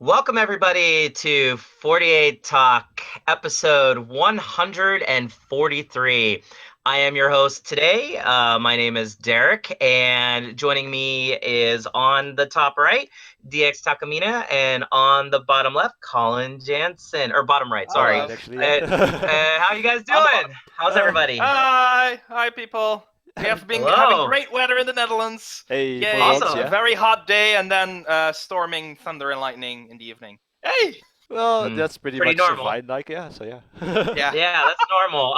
Welcome, everybody, to 48 Talk, episode 143. I am your host today. My name is Derek, and joining me is on the top right, DX Takamina, and on the bottom left, Colin Jansen. Or bottom right, sorry. Hello. Actually, yeah. How you guys doing? How's everybody? Hi, people. We have been having Hello. great weather in the Netherlands. Hey, Yay, for Awesome. once, a yeah. very hot day and then storming thunder and lightning in the evening. Hey! Well, that's pretty Pretty much normal. fine, like, yeah, so yeah. Yeah. Yeah, that's normal.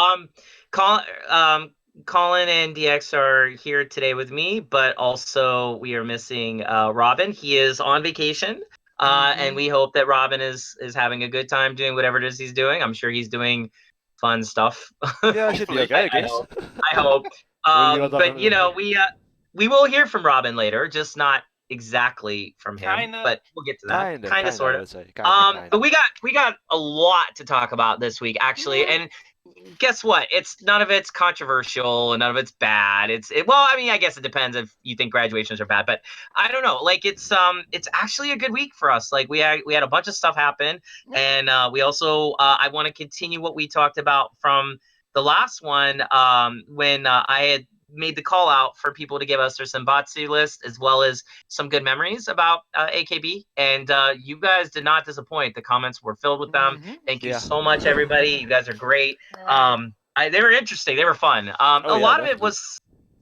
Colin and DX are here today with me, but also we are missing Robin. He is on vacation, and we hope that Robin is having a good time doing whatever it is he's doing. I'm sure he's doing fun stuff. Yeah, it should be okay, I guess. I hope. Well, you're But you know, not- we will hear from Robin later, just not exactly from him. Kinda. But we'll get to that. Kinda, Sort I of. would say. Kinda. But we got a lot to talk about this week, actually, Yeah. and guess what? It's none of it's controversial and none of it's bad. Well, I mean, I guess it depends if you think graduations are bad, but I don't know. Like it's actually a good week for us. Like we had a bunch of stuff happen, and we also I want to continue what we talked about from the last one when I had made the call out for people to give us their Senbatsu list as well as some good memories about AKB, and you guys did not disappoint. The comments were filled with them. Thank you Yeah. so much, everybody. You guys are great. They were interesting. They were fun. A yeah, lot of it definitely. was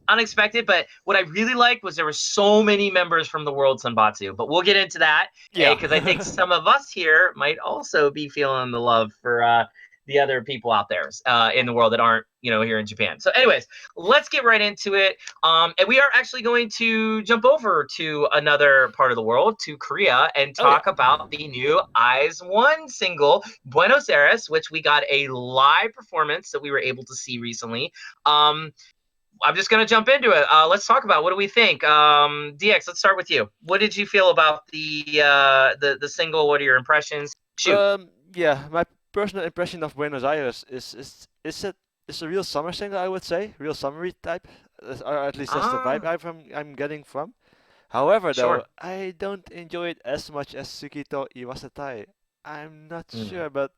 unexpected, but what I really liked was there were so many members from the World Senbatsu. But we'll get into that Yeah. because I think some of us here might also be feeling the love for the other people out there in the world that aren't, here in Japan. So anyways, let's get right into it. And we are actually going to jump over to another part of the world, to Korea, and talk about the new IZ*ONE single, Buenos Aires, which we got a live performance that we were able to see recently. I'm just going to jump into it. Let's talk about what do we think. DX, let's start with you. What did you feel about the single? What are your impressions? Shoot. Yeah, my personal impression of Buenos Aires is a real summer single, I would say, real summery type, or at least that's the vibe I'm getting from. However, Sure. though, I don't enjoy it as much as Tsukito Iwasatai. I'm not sure, but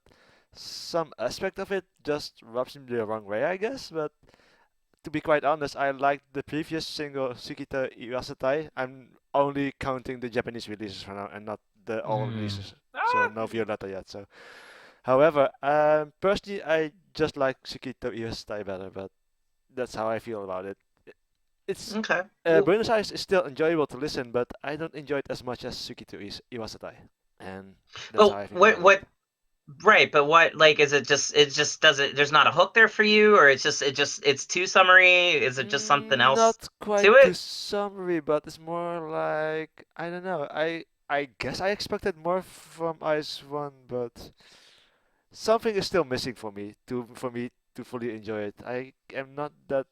some aspect of it just rubs me the wrong way, I guess. But to be quite honest, I liked the previous single, Tsukito Iwasatai. I'm only counting the Japanese releases for now and not the all releases. So no Violetta yet. So, however, personally, I just like Tsukito Iwasatai better, but that's how I feel about it. It's Okay. Buenos Aires is still enjoyable to listen, but I don't enjoy it as much as Tsukito Iwasatai, and that's how I feel. about what it. right, but what, like, is it just doesn't, there's not a hook there for you, or it's too summary? Is it just something else Not quite to too it? summary, but it's more like I don't know. I guess I expected more from IZ*ONE, but something is still missing for me to fully enjoy it. I am not that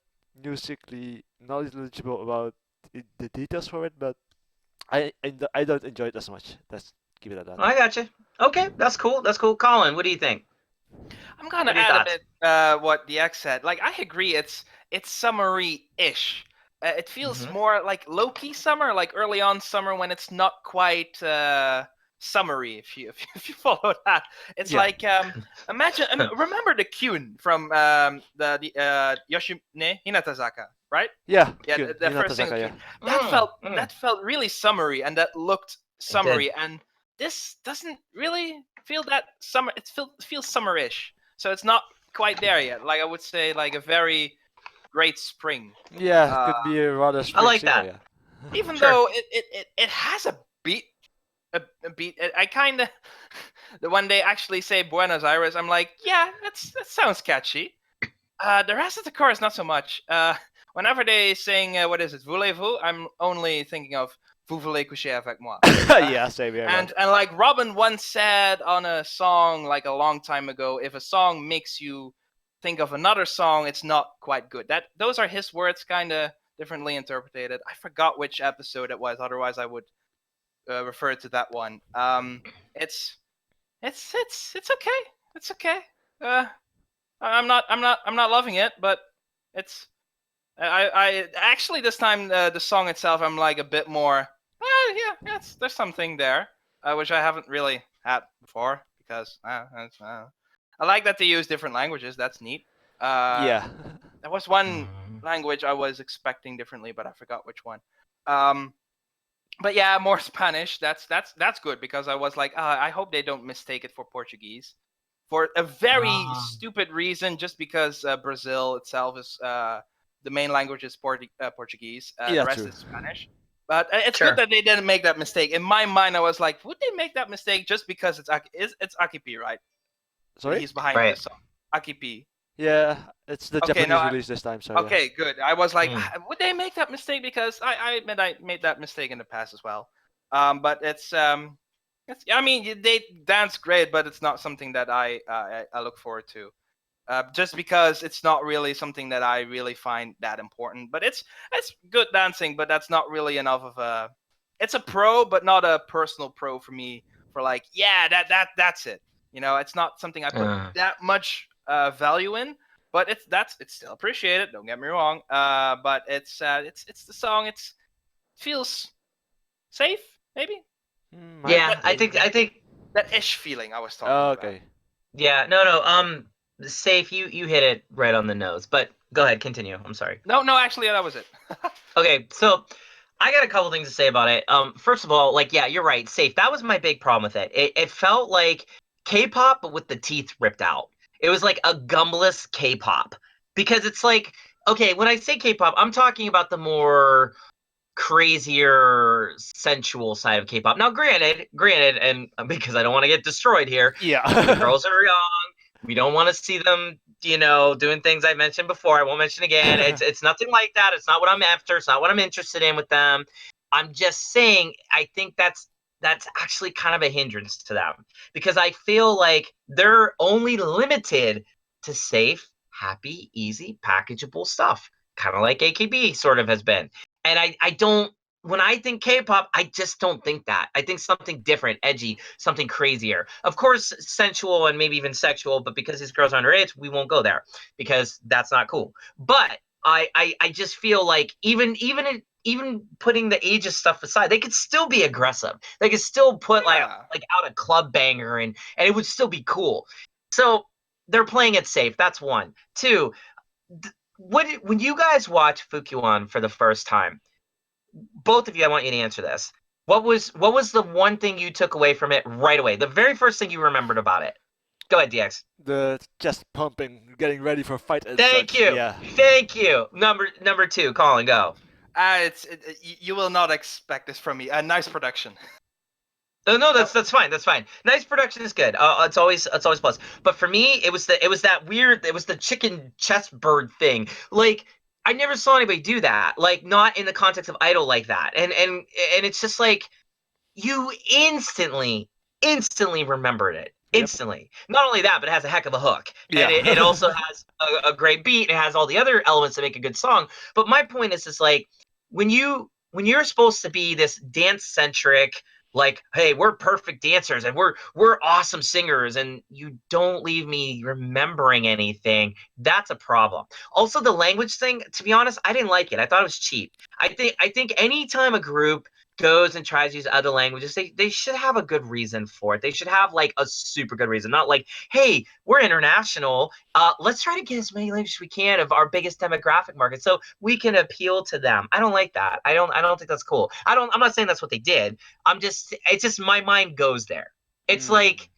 musically knowledgeable about the details for it, but I don't enjoy it as much. Let's keep it at that. I got you. Okay, that's cool. That's cool. Colin, what do you think? I'm gonna What are your add a thoughts? bit what DX said. Like, I agree, it's summery-ish. It feels more like low-key summer, like early on summer when it's not quite summery. If you follow that, it's Yeah. like imagine. Remember the Kyun from the Yoshine Hinatazaka, right? Yeah, Yeah, Kyun, the Hinata first single Saka, Kyun. That felt really summery, and that looked summery. And this doesn't really feel that summer. It feels summerish, so it's not quite there yet. Like, I would say, like a very great spring. Yeah, could be a rather spring like single, that. yeah. Even Sure. though it has a beat, a beat. I kind of when they actually say Buenos Aires, I'm like, yeah, that sounds catchy. The rest of the chorus, not so much. Whenever they sing, what is it, voulez-vous, I'm only thinking of Vous voulez coucher avec moi. Yeah, same here. And like Robin once said on a song like a long time ago, if a song makes you think of another song, it's not quite good. Those are his words, kind of differently interpreted. I forgot which episode it was. Otherwise, I would refer to that one. It's okay. It's okay. I'm not loving it, but it's. I actually this time the song itself I'm like a bit more. Yeah, there's something there. which I haven't really had before because I like that they use different languages. That's neat. Yeah. There was one language I was expecting differently, but I forgot which one. But yeah, more Spanish. That's good because I was like, I hope they don't mistake it for Portuguese, for a very stupid reason. Just because Brazil itself is the main language is Portuguese. The rest true. is Spanish. But it's good that they didn't make that mistake. In my mind, I was like, would they make that mistake just because it's AKB, right? Sorry? He's behind this song. AKB. Yeah, it's the Japanese release this time, so okay, good. I was like, would they make that mistake? Because I admit I made that mistake in the past as well. But it's I mean, they dance great, but it's not something that I look forward to. Just because it's not really something that I really find that important. But it's good dancing, but that's not really enough of a. It's a pro, but not a personal pro for me. For like, yeah, that's it. You know, it's not something I put that much value in. But it's still appreciated. Don't get me wrong. But it's the song. It feels safe, maybe. Yeah, I think that ish feeling I was talking about. Okay. Yeah, no. Safe. You hit it right on the nose. But go ahead, continue. I'm sorry. No, actually, that was it. Okay, so I got a couple things to say about it. First of all, like, yeah, you're right. Safe. That was my big problem with it. It felt like K-pop, but with the teeth ripped out. It was like a gumless K-pop because it's like, okay, when I say K-pop, I'm talking about the more crazier, sensual side of K-pop. Now, granted, and because I don't want to get destroyed here, the girls are young. We don't want to see them, doing things I mentioned before. I won't mention again. It's nothing like that. It's not what I'm after. It's not what I'm interested in with them. I'm just saying, I think that's actually kind of a hindrance to them because I feel like they're only limited to safe, happy, easy, packageable stuff, kind of like AKB sort of has been. And I don't, when I think K-pop, I just don't think that. I think something different, edgy, something crazier. Of course, sensual and maybe even sexual, but because these girls are underage, we won't go there because that's not cool. But I just feel like even putting the ages stuff aside, they could still be aggressive. They could still put like out a club banger and it would still be cool. So they're playing it safe. That's one. Two, when you guys watch Fukuan for the first time, both of you, I want you to answer this. What was the one thing you took away from it right away? The very first thing you remembered about it. Go ahead, DX. The chest pumping, getting ready for a fight. And Thank you. Yeah. Thank you. Number two, Colin, go. You will not expect this from me. Nice production. No, that's fine. That's fine. Nice production is good. It's always plus. But for me, it was that weird. It was the chicken chest bird thing. Like I never saw anybody do that. Like not in the context of Idol like that. And it's just like you instantly remembered it. Instantly. Not only that, but it has a heck of a hook. Yeah. And it also has a great beat. It has all the other elements that make a good song. But my point is like when you're supposed to be this dance centric, like, hey, we're perfect dancers and we're awesome singers, and you don't leave me remembering anything, that's a problem. Also, the language thing, to be honest, I didn't like it. I thought it was cheap. I think anytime a group goes and tries to use other languages, they should have a good reason for it. They should have like a super good reason, not like, hey, we're international, let's try to get as many languages as we can of our biggest demographic market so we can appeal to them. I don't like that. I don't think that's cool. I'm not saying that's what they did. It's just my mind goes there. It's like,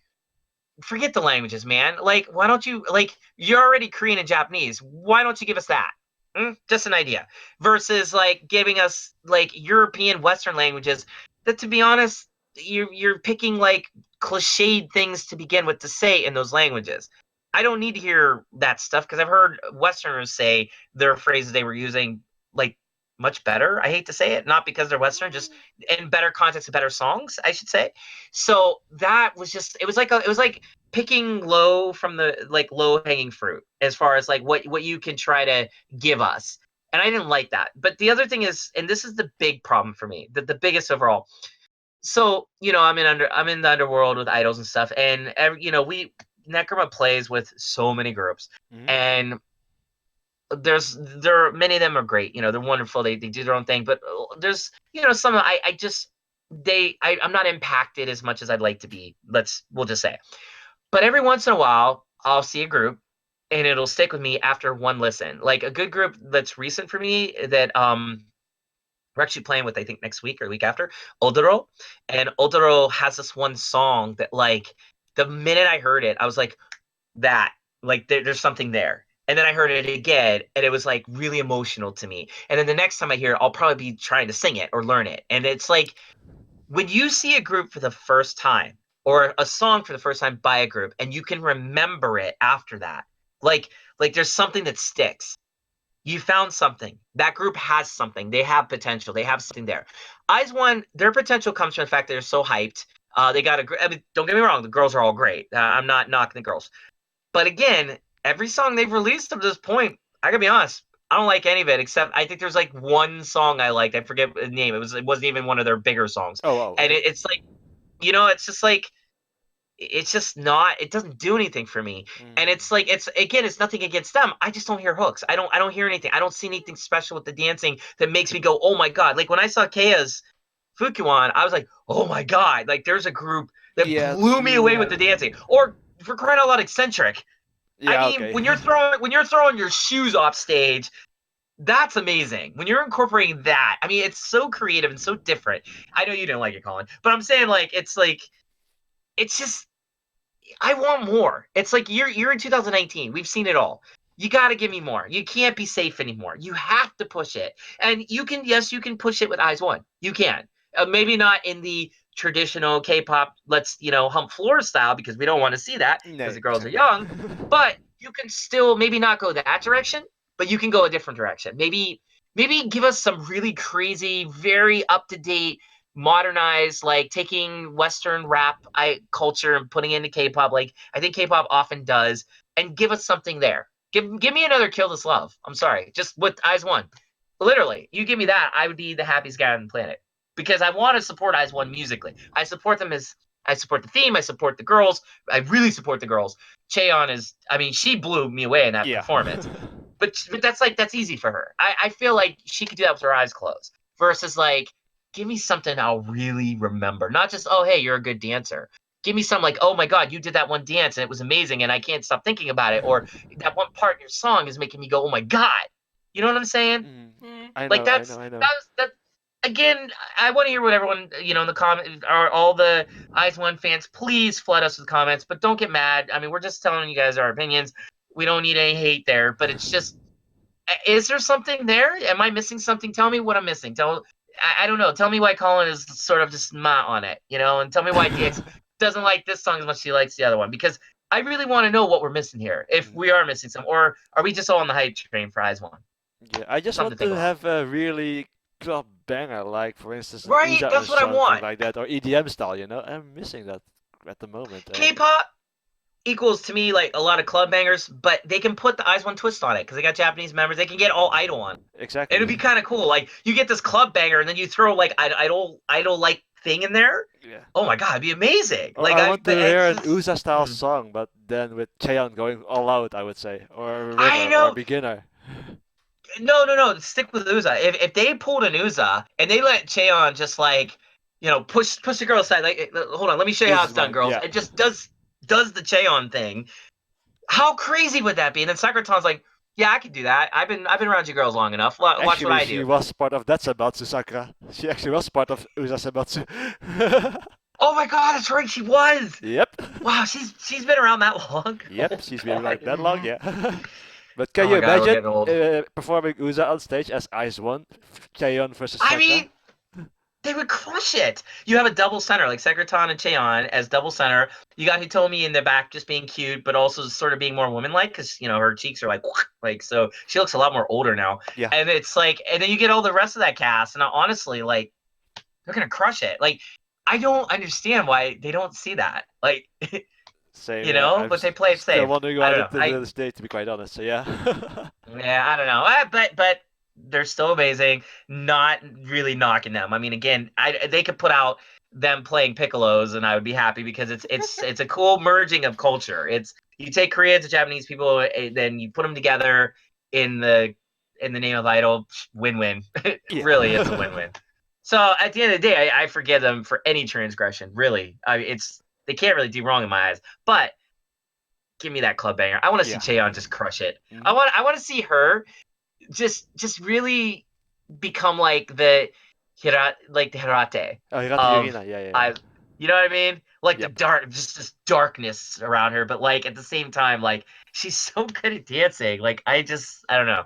forget the languages, man. Like, why don't you, like, you're already Korean and Japanese, why don't you give us that? Just an idea. Versus like giving us like European Western languages that, to be honest, you're picking like cliched things to begin with to say in those languages. I don't need to hear that stuff because I've heard Westerners say their phrases they were using like much better. I hate to say it, not because they're Western, just in better context, better songs, I should say. So that was just, it was like picking low from the like low hanging fruit as far as like what you can try to give us. And I didn't like that. But the other thing is, and this is the big problem for me, the biggest overall. So, I'm in the underworld with idols and stuff. And Necroma plays with so many groups. And many of them are great. They're wonderful. They do their own thing. But there's, some I just I'm not impacted as much as I'd like to be. We'll just say. But every once in a while, I'll see a group, and it'll stick with me after one listen. Like a good group that's recent for me that we're actually playing with, I think, next week or week after, Odoro. And Odoro has this one song that, like, the minute I heard it, I was like, there's something there. And then I heard it again, and it was, like, really emotional to me. And then the next time I hear it, I'll probably be trying to sing it or learn it. And it's like, when you see a group for the first time, or a song for the first time by a group, and you can remember it after that, like there's something that sticks. You found something. That group has something. They have potential. They have something there. IZ*ONE, their potential comes from the fact that they're so hyped. They got I mean, don't get me wrong, the girls are all great. I'm not knocking the girls. But again, every song they've released up to this point, I gotta be honest, I don't like any of it, except I think there's like one song I liked. I forget the name. It wasn't even one of their bigger songs. Oh. And it's like, it's just like, it's just not, it doesn't do anything for me. And it's like, it's nothing against them. I just don't hear hooks. I don't hear anything. I don't see anything special with the dancing that makes me go, oh my God. Like when I saw Keia's Fukuan, I was like, oh my God. Like there's a group that blew me away with the dancing. Or for crying out loud, Eccentric. Yeah, I mean, okay. when you're throwing your shoes off stage, that's amazing. When you're incorporating that, I mean, it's so creative and so different. I know you didn't like it, Colin, but I'm saying it's just, I want more. It's like you're in 2019. We've seen it all. You got to give me more. You can't be safe anymore. You have to push it. And you can push it with IZ*ONE. You can. Maybe not in the traditional K-pop, let's, hump floor style, because we don't want to see that because the girls are young. But you can still maybe not go that direction, but you can go a different direction. Maybe give us some really crazy, very up-to-date, modernized, like taking Western rap culture and putting it into K-pop, like I think K-pop often does, and give us something there. Give me another Kill This Love. I'm sorry, just with IZ*ONE. Literally, you give me that, I would be the happiest guy on the planet, because I want to support IZ*ONE musically. I support them I support the theme. I support the girls. I really support the girls. Cheon she blew me away in that performance. But that's easy for her. I feel like she could do that with her eyes closed. Versus like, give me something I'll really remember. Not just, oh, hey, you're a good dancer. Give me something like, oh my God, you did that one dance and it was amazing and I can't stop thinking about it. Or that one part in your song is making me go, oh my God. You know what I'm saying? I Like know. that. Again, I want to hear what everyone, in the comment, or all the IZ*ONE fans, please flood us with comments, but don't get mad. I mean, we're just telling you guys our opinions. We don't need any hate there, but it's just, is there something there? Am I missing something? Tell me what I'm missing. I don't know. Tell me why Colin is sort of just not on it, and tell me why DX doesn't like this song as much as he likes the other one, because I really want to know what we're missing here. If we are missing some, or are we just all on the hype train for IZ*ONE? Yeah, I just want to have a really club banger, like for instance, right? That's what I want. Like that, or EDM style. I'm missing that at the moment. K-pop equals to me like a lot of club bangers, but they can put the IZ*ONE twist on it because they got Japanese members. They can get all idol on. Exactly. It'd be kind of cool. Like you get this club banger, and then you throw like idol like thing in there. Yeah. Oh my God, it'd be amazing. Or I want to hear an USA style song, but then with Cheon going all out, I would say, or River, or Beginner. No. Stick with USA. If they pulled an USA and they let Cheon just like, push the girl aside. Like, hold on, let me show you how it's done, girls. Yeah. It just does the Cheon thing. How crazy would that be? And then Sakuraton's like, yeah, I could do that. I've been around you girls long enough. Watch Actually, what I do. She was part of that Senbatsu, Sakura. She actually was part of USA Senbatsu. Oh my God, that's right, she was. Yep. Wow, she's been around that long. Yep, she's been around that long, yeah. But can you imagine performing Uza on stage as IZ*ONE, Cheon versus Sakura? I mean, they would crush it. You have a double center, like Sakuraton and Cheon as double center. You got Hitomi in the back just being cute, but also sort of being more woman-like because, her cheeks are like, so she looks a lot more older now. Yeah. And it's like, and then you get all the rest of that cast, and honestly, like, they're going to crush it. Like, I don't understand why they don't see that. Like, same, but they play it safe. Still wondering why they did this day, to be quite honest, so yeah. Yeah, I don't know. But they're still amazing. Not really knocking them. I mean, again, they could put out them playing piccolos, and I would be happy because it's a cool merging of culture. It's you take Koreans and Japanese people, then you put them together in the name of idol. Win-win. Yeah. Really, it's a win-win. So at the end of the day, I forgive them for any transgression. Really, I mean, they can't really do wrong in my eyes. But give me that club banger. I want to see Cheon just crush it. Mm-hmm. I want to see her just really become like the Hirate. Oh, you got Of the Yurina. Yeah. you know what I mean? Like Yep. the dark, just this darkness around her, but like at the same time, like she's so good at dancing. Like I don't know.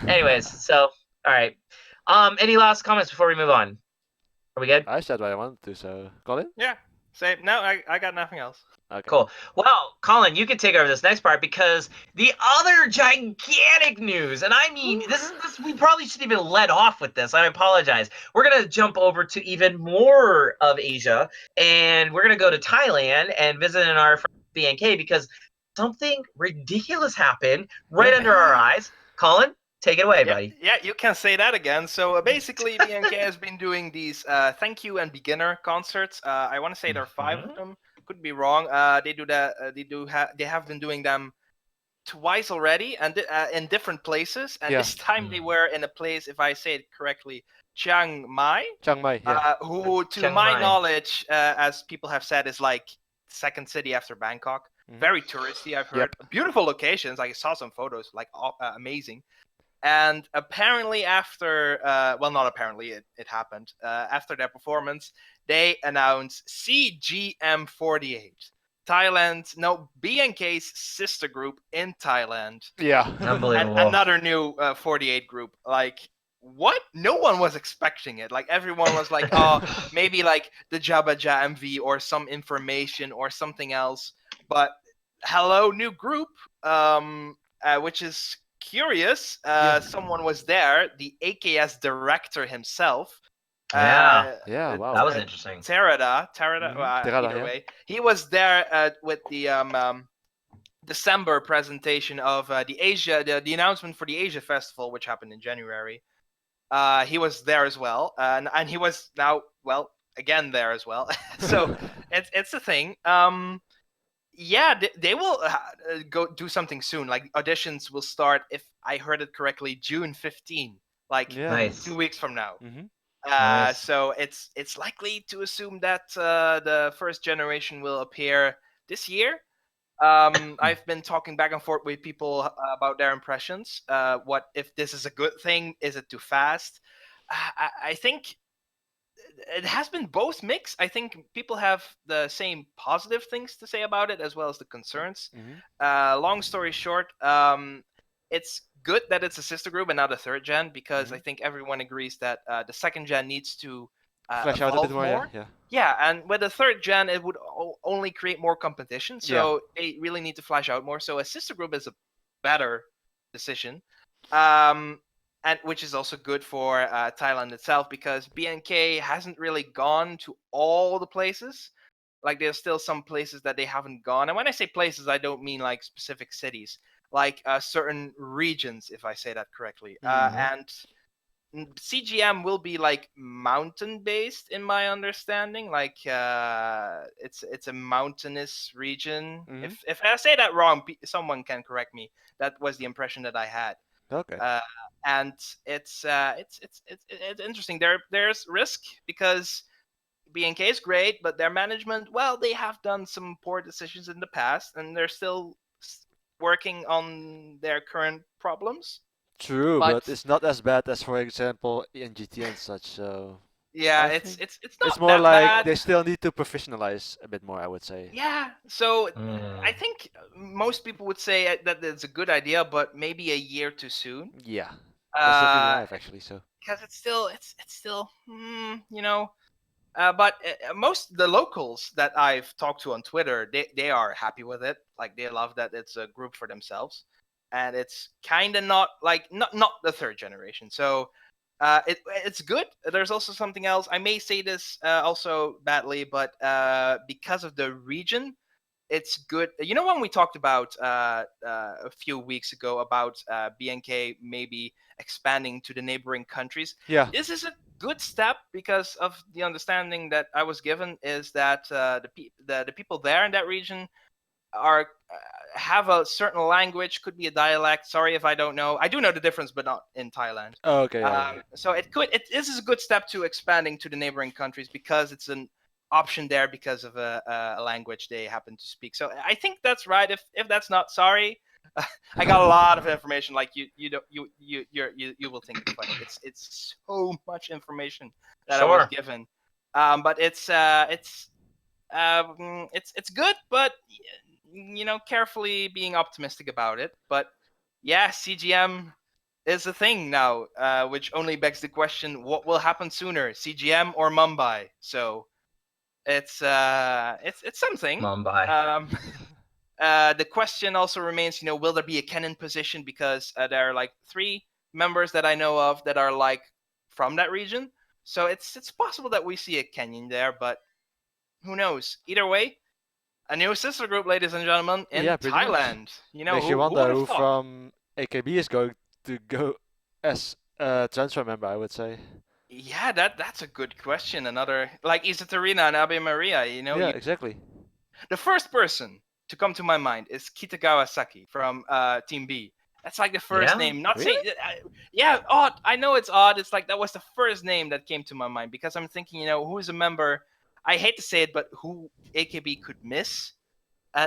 Anyways, so all right. Any last comments before we move on? Are we good? I said what I wanted to, so Colin? Yeah. Same. No, I got nothing else. Okay. Cool. Well, Colin, you can take over this next part because the other gigantic news, and I mean, this we probably shouldn't even let off with this. I apologize. We're gonna jump over to even more of Asia, and we're gonna go to Thailand and visit our friend BNK because something ridiculous happened right under our eyes. Colin, take it away, buddy. Yeah, you can say that again. So basically, BNK has been doing these thank you and beginner concerts. I want to say there are 5 of them. Could be wrong. They do that. They have been doing them twice already, and in different places. And this time they were in a place, if I say it correctly, Chiangmai. Chiangmai. Yeah. Who, to Chiang my Mai. knowledge, as people have said, is like second city after Bangkok. Very touristy, I've heard. Beautiful locations. I saw some photos, like amazing. And apparently after, well, not apparently, it happened. After their performance, they announced CGM48, BNK's sister group in Thailand. Yeah. Unbelievable. And another new 48 group. Like, what? No one was expecting it. Like, everyone was like, oh, maybe like the Jabba MV or some information or something else. But hello, new group, which is curious. Someone was there, the AKS director himself. Yeah. Wow. That was interesting. Terada, Terada, either way. He was there with the December presentation of the announcement for the Asia Festival, which happened in January. He was there as well, and he was now, well, again there as well. So it's a thing. Yeah, they will go do something soon. Like auditions will start, if I heard it correctly, June 15, like Nice. 2 weeks from now. Nice. So it's likely to assume that the first generation will appear this year. I've been talking back and forth with people about their impressions. What if this is a good thing? Is it too fast? I think it has been both mixed. I think people have the same positive things to say about it as well as the concerns. Long story short, it's good that it's a sister group and not a third gen, because I think everyone agrees that the second gen needs to flesh out a bit more. Yeah, and with the third gen, it would only create more competition. So they really need to flesh out more. So a sister group is a better decision. And which is also good for Thailand itself, because BNK hasn't really gone to all the places. Like, there's still some places that they haven't gone. And when I say places, I don't mean like specific cities, like certain regions, if I say that correctly. And CGM will be like mountain based, in my understanding. Like it's a mountainous region. If I say that wrong, someone can correct me. That was the impression that I had. Okay. And it's interesting. There's risk, because BNK is great, but their management, well, they have done some poor decisions in the past, and they're still working on their current problems. True, but it's not as bad as, for example, NGT and such. So yeah, it's not. It's more that like bad. they still need to professionalize a bit more, I would say. Yeah, so I think most people would say that it's a good idea, but maybe a year too soon. Yeah, that's the feeling I have, actually. So because it's still you know. But most the locals that I've talked to on Twitter, they are happy with it. Like, they love that it's a group for themselves, and it's kind of not the third generation. So it's good. There's also something else. I may say this also badly, but because of the region, it's good. You know, when we talked about a few weeks ago about BNK maybe expanding to the neighboring countries. Yeah, this is a good step, because of the understanding that I was given is that the people there in that region are have a certain language, could be a dialect. Sorry if I don't know. I do know the difference, but not in Thailand. Oh, okay. Yeah. So this is a good step to expanding to the neighboring countries because it's an option there because of a language they happen to speak. So I think that's right. If that's not, sorry. I got a lot of information. Like you will think it's funny. It's so much information that I was given. But it's good, but carefully being optimistic about it. But yeah, CGM is a thing now, which only begs the question: what will happen sooner, CGM or Mumbai? So it's something. Mumbai. The question also remains, will there be a Kenyan position? Because there are like 3 members that I know of that are like from that region. So it's possible that we see a Kenyan there, but who knows? Either way, a new sister group, ladies and gentlemen, in Thailand. Makes you wonder who from AKB is going to go as a transfer member, I would say. Yeah, that's a good question. Another, like Isatarina and Abe Maria, Yeah, exactly. The first person to come to my mind is Kitagawa Saki from Team B. That's like the first name. Not really? Yeah, odd. I know it's odd. It's like that was the first name that came to my mind because I'm thinking, who's a member? I hate to say it, but who AKB could miss?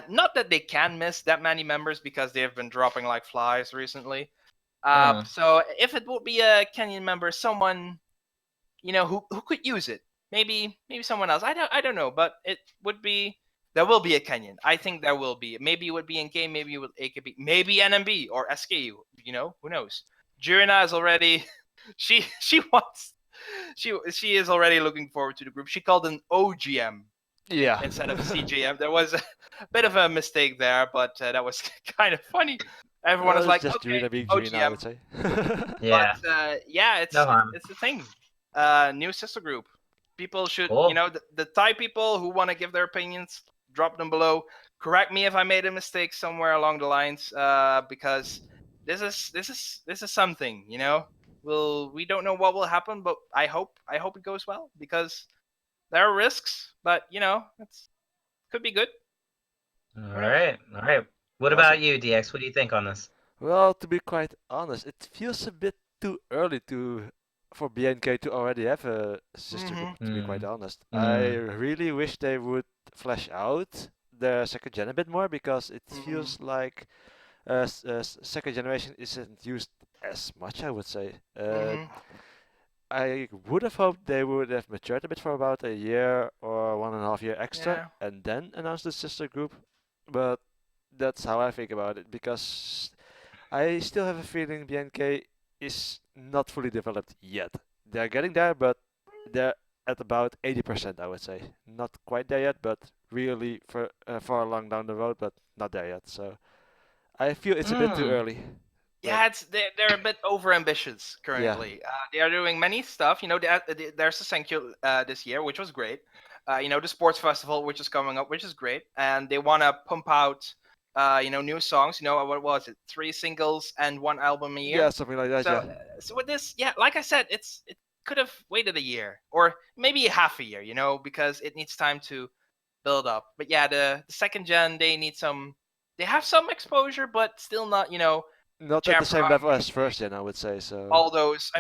Not that they can miss that many members because they have been dropping like flies recently. So if it would be a Kenyan member, someone, who could use it, maybe someone else. I don't know, but it would be. There will be a Kenyan. I think there will be. Maybe it would be in game. Maybe it would AKB. Maybe NMB or SKU. Who knows? Jurina is already. She wants. She is already looking forward to the group. She called an OGM. Yeah. Instead of CGM. There was a bit of a mistake there, but that was kind of funny. Everyone was like, just okay, being OGM. Jurina, I would say. Yeah. But it's the thing. New sister group. People should, the Thai people who want to give their opinions, drop them below. Correct me if I made a mistake somewhere along the lines, because this is something, we don't know what will happen, but I hope it goes well because there are risks, but it's could be good. All right. What about you, DX? What do you think on this? Well, to be quite honest, it feels a bit too early for BNK to already have a sister group, to be quite honest. I really wish they would flesh out their second gen a bit more because it feels like second generation isn't used as much, I would say. I would have hoped they would have matured a bit for about a year or 1.5 year extra and then announce the sister group, but that's how I think about it because I still have a feeling BNK is not fully developed yet. They're getting there, but they're at about 80%, I would say. Not quite there yet, but really far along down the road, but not there yet. So I feel it's a bit too early. Yeah, they're a bit overambitious currently. Yeah. They are doing many stuff. There's a Sousenkyo this year, which was great. The sports festival, which is coming up, which is great, and they want to pump out new songs. What was it? 3 singles and 1 album a year. Yeah, something like that. So with this, like I said, it could have waited a year or maybe half a year, because it needs time to build up. But yeah, the second gen, they have some exposure, but still not, not at the same level as first gen, I would say. So all those,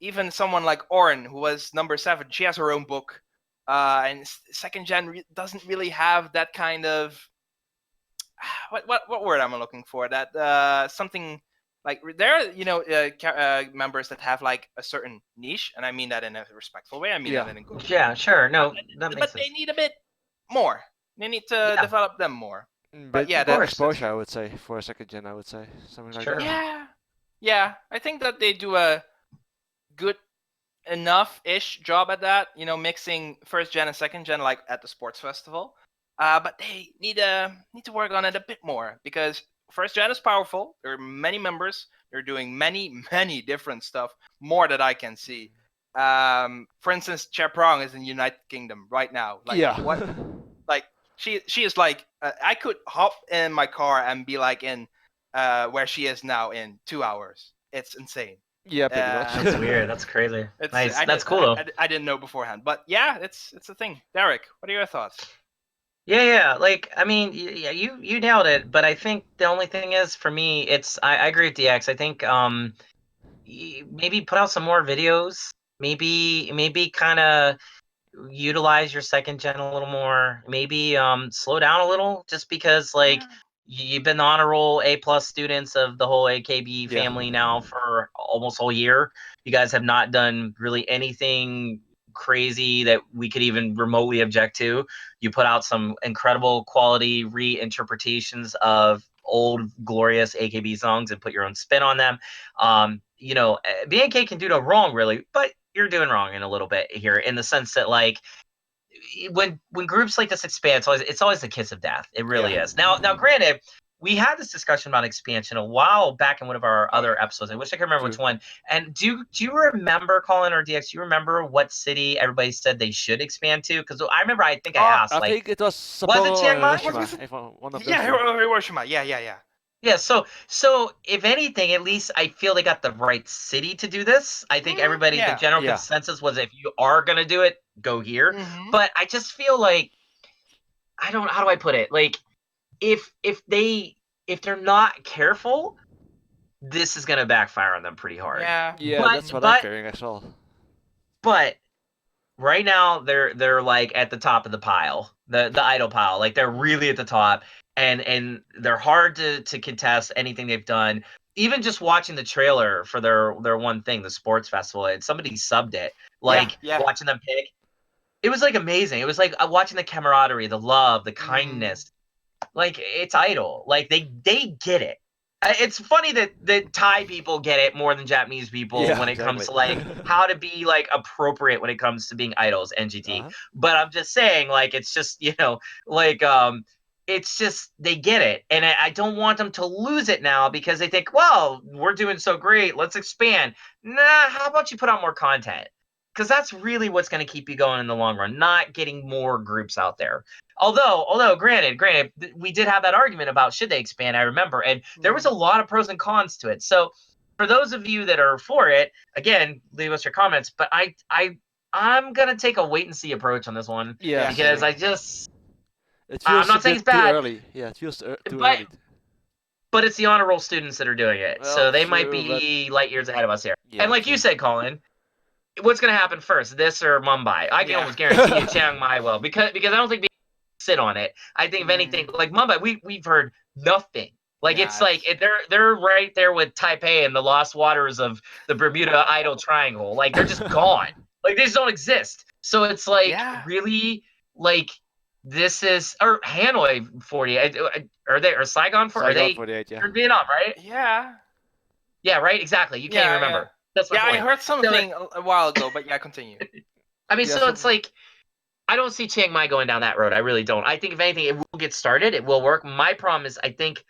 even someone like Oren, who was number 7, she has her own book, and second gen doesn't really have that kind of what word am I looking for? That something like there are members that have like a certain niche, and I mean that in a respectful way. I mean that in a good way. Yeah, sure. No, that makes sense. But they need a bit more. They need to develop them more. But yeah, that exposure, I would say, for a second gen, I would say something like that. Yeah. I think that they do a good enough-ish job at that. Mixing first gen and second gen, like at the sports festival. But they need to work on it a bit more because first gen is powerful. There are many members. They're doing many, many different stuff. More that I can see. For instance, Chaprong is in United Kingdom right now. What? Like she is like I could hop in my car and be like in where she is now in 2 hours. It's insane. Yeah, pretty much. That's weird. That's crazy. Nice. That's cool though. I didn't know beforehand, but yeah, it's a thing. Derek, what are your thoughts? Yeah. Like, I mean, yeah, you nailed it. But I think the only thing is, for me, it's I agree with DX. I think maybe put out some more videos. Maybe kind of utilize your second gen a little more. Maybe slow down a little, just because like Yeah. you've been the honor roll A+ students of the whole AKB Yeah. family now for almost a whole year. You guys have not done really anything crazy that we could even remotely object to. You put out some incredible quality reinterpretations of old glorious AKB songs and put your own spin on them. BNK can do no wrong really, but you're doing wrong in a little bit here, in the sense that like when groups like this expand, it's always the kiss of death. It really is. Now, granted, we had this discussion about expansion a while back in one of our other episodes. I wish I could remember which one. And do you remember, Colin or DX? Do you remember what city everybody said they should expand to? Because I remember, I think I asked, I like, think it was was it Sapporo or Chiangmai? Hiroshima. If one of those Yeah, two. Hiroshima. Yeah. Yeah, so if anything, at least I feel they got the right city to do this. I think everybody, the Yeah. general Yeah. consensus was, if you are gonna do it, go here. Mhm. But I just feel like, how do I put it? Like, if they're not careful, this is gonna backfire on them pretty hard. Yeah. Yeah, But that's what I'm fearing as well. but right now they're like at the top of the pile, the idol pile. Like, they're really at the top, and they're hard to contest anything they've done. Even just watching the trailer for their one thing, the sports festival, and somebody subbed it. Like, Yeah. watching them pick, it was like amazing. It was like watching the camaraderie, the love, the kindness. Like, it's idol. Like, they get it. It's funny that Thai people get it more than Japanese people Yeah, when it comes to exactly. like how to be like appropriate when it comes to being idols, NGT. Uh-huh. But I'm just saying, like, it's just, like, it's just they get it, and I don't want them to lose it now because they think, well, we're doing so great, let's expand. Nah, how about you put out more content? Because that's really what's going to keep you going in the long run, not getting more groups out there. Although, granted, we did have that argument about should they expand. I remember, and there was a lot of pros and cons to it. So, for those of you that are for it, again, leave us your comments. But I'm gonna take a wait and see approach on this one, Yeah, because same. It I'm feels a not saying bit it's too bad, early. Yeah, it feels too but early. it's the honor roll students that are doing it, Well, so they might true, but be light years ahead of us here. yeah, And like you true. said, Colin, what's gonna happen first, this or Mumbai? I can Yeah. almost guarantee you Chiang Mai will, because I don't think sit on it. I think if anything, like Mumbai, we've heard nothing. Like, Yeah, it's like they're right there with Taipei in the lost waters of the Bermuda Idol Triangle. Like, they're just gone. Like, they just don't exist. So it's like, Yeah. really, like, this is, or Hanoi 40. Are they, or Saigon 40? Are Saigon they 48, yeah. they're in Vietnam, right? Yeah. Yeah, right. Exactly. You can't even remember. That's my Yeah, point. I heard something a while ago, but yeah, continue. I mean, Yeah, so it's like, I don't see Chiang Mai going down that road. I really don't. I think, if anything, it will get started. It will work. My problem is, I think,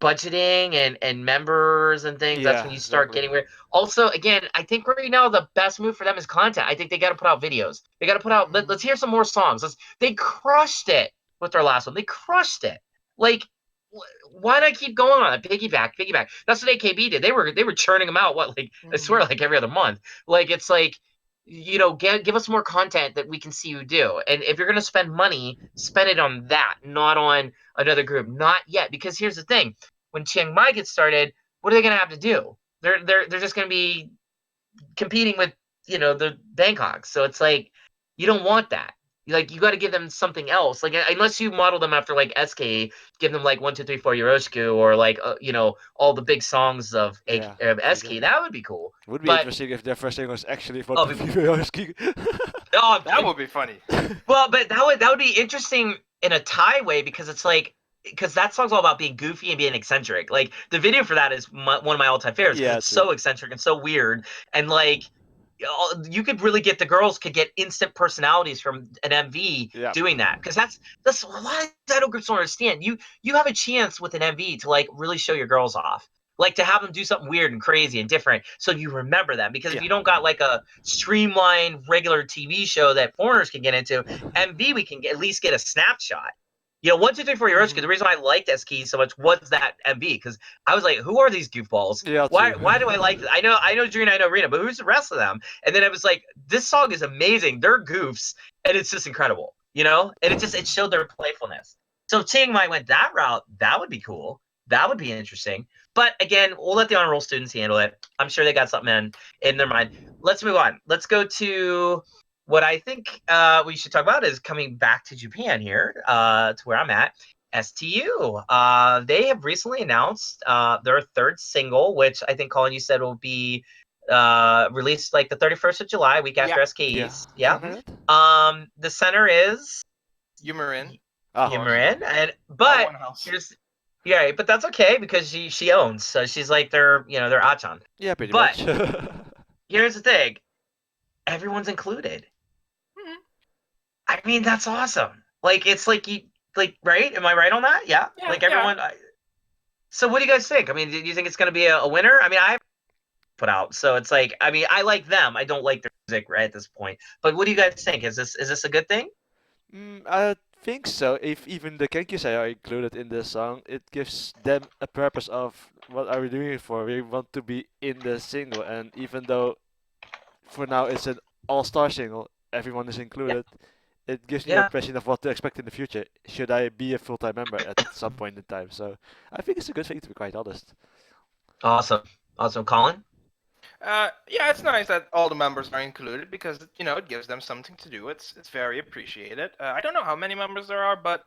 budgeting and members and things. That's when you start exactly. getting weird. Also, again, I think right now the best move for them is content. I think they got to put out videos. They got to put out. Let's hear some more songs. They crushed it with their last one. They crushed it. Like, why not keep going on it? Piggyback. That's what AKB did. They were churning them out. What, like, I swear, like every other month. Like, it's like, give us more content that we can see you do. And if you're gonna spend money, spend it on that, not on another group. Not yet, because here's the thing: when Chiang Mai gets started, what are they gonna have to do? They're just gonna be competing with the Bangkok. So it's like, you don't want that. Like, you got to give them something else. Like, unless you model them after like SK, give them like 1, 2, 3, 4 Yoroshiku, or like all the big songs of SK. That would be cool. Would be But interesting if their first thing was actually for Oh, Pivoyoski. oh, That would be funny. well, but that would be interesting in a Thai way, because it's like, because that song's all about being goofy and being eccentric. Like, the video for that is one of my all-time favorites, because Yeah, it's true. so eccentric and so weird, and like, you could really get, the girls could get instant personalities from an MV doing that, because that's a lot of idol groups don't understand. You have a chance with an MV to like really show your girls off, like to have them do something weird and crazy and different, so you remember them. Because if you don't got like a streamlined regular TV show that foreigners can get into, MV, we can at least get a snapshot. 1, 2, 3, 4 Yoroshiku. The reason I liked SK so much was that MV, because I was like, who are these goofballs? Yeah, Why true. do I like this? I know Dream, I know Rena, but who's the rest of them? And then I was like, this song is amazing. They're goofs, and it's just incredible. you know, and it showed their playfulness. So if Chiangmai went that route, that would be cool. That would be interesting. But again, we'll let the honor roll students handle it. I'm sure they got something in their mind. Let's move on. Let's go to what I think we should talk about is coming back to Japan here, to where I'm at. STU. They have recently announced their third single, which I think, Colin, you said will be released like the 31st of July, week after SKEs. Yeah. The center is Yumarin. Yumarin, but but that's okay because she owns, so she's like their Achan. Yeah, pretty much. Here's the thing, everyone's included. I mean, that's awesome. Like, it's like right? Am I right on that? Yeah. Like everyone. Yeah. So what do you guys think? I mean, do you think it's going to be a winner? I mean, I put out, so it's like, I mean, I like them. I don't like their music right at this point. But what do you guys think? Is this a good thing? I think so. If even the Kenkyusei are included in the song, it gives them a purpose of what are we doing it for? We want to be in the single, and even though for now it's an all-star single, everyone is included. It gives me an impression of what to expect in the future. Should I be a full-time member at some point in time? So I think it's a good thing, to be quite honest. Awesome, Colin. Yeah, it's nice that all the members are included because it gives them something to do. It's very appreciated. I don't know how many members there are, but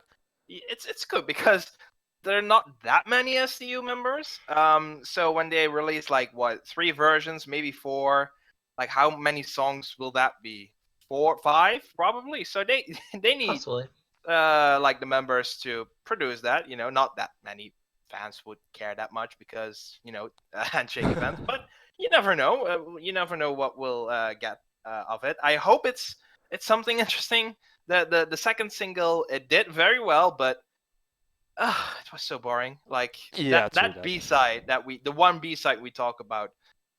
it's good because there are not that many STU members. So when they release like 3 versions, maybe 4, like how many songs will that be? 4, 5, probably. So they need like the members to produce that. Not that many fans would care that much because handshake events, but you never know. You never know what we'll get of it. I hope it's something interesting. The second single, it did very well, but it was so boring. Like that B-side the one B-side we talk about.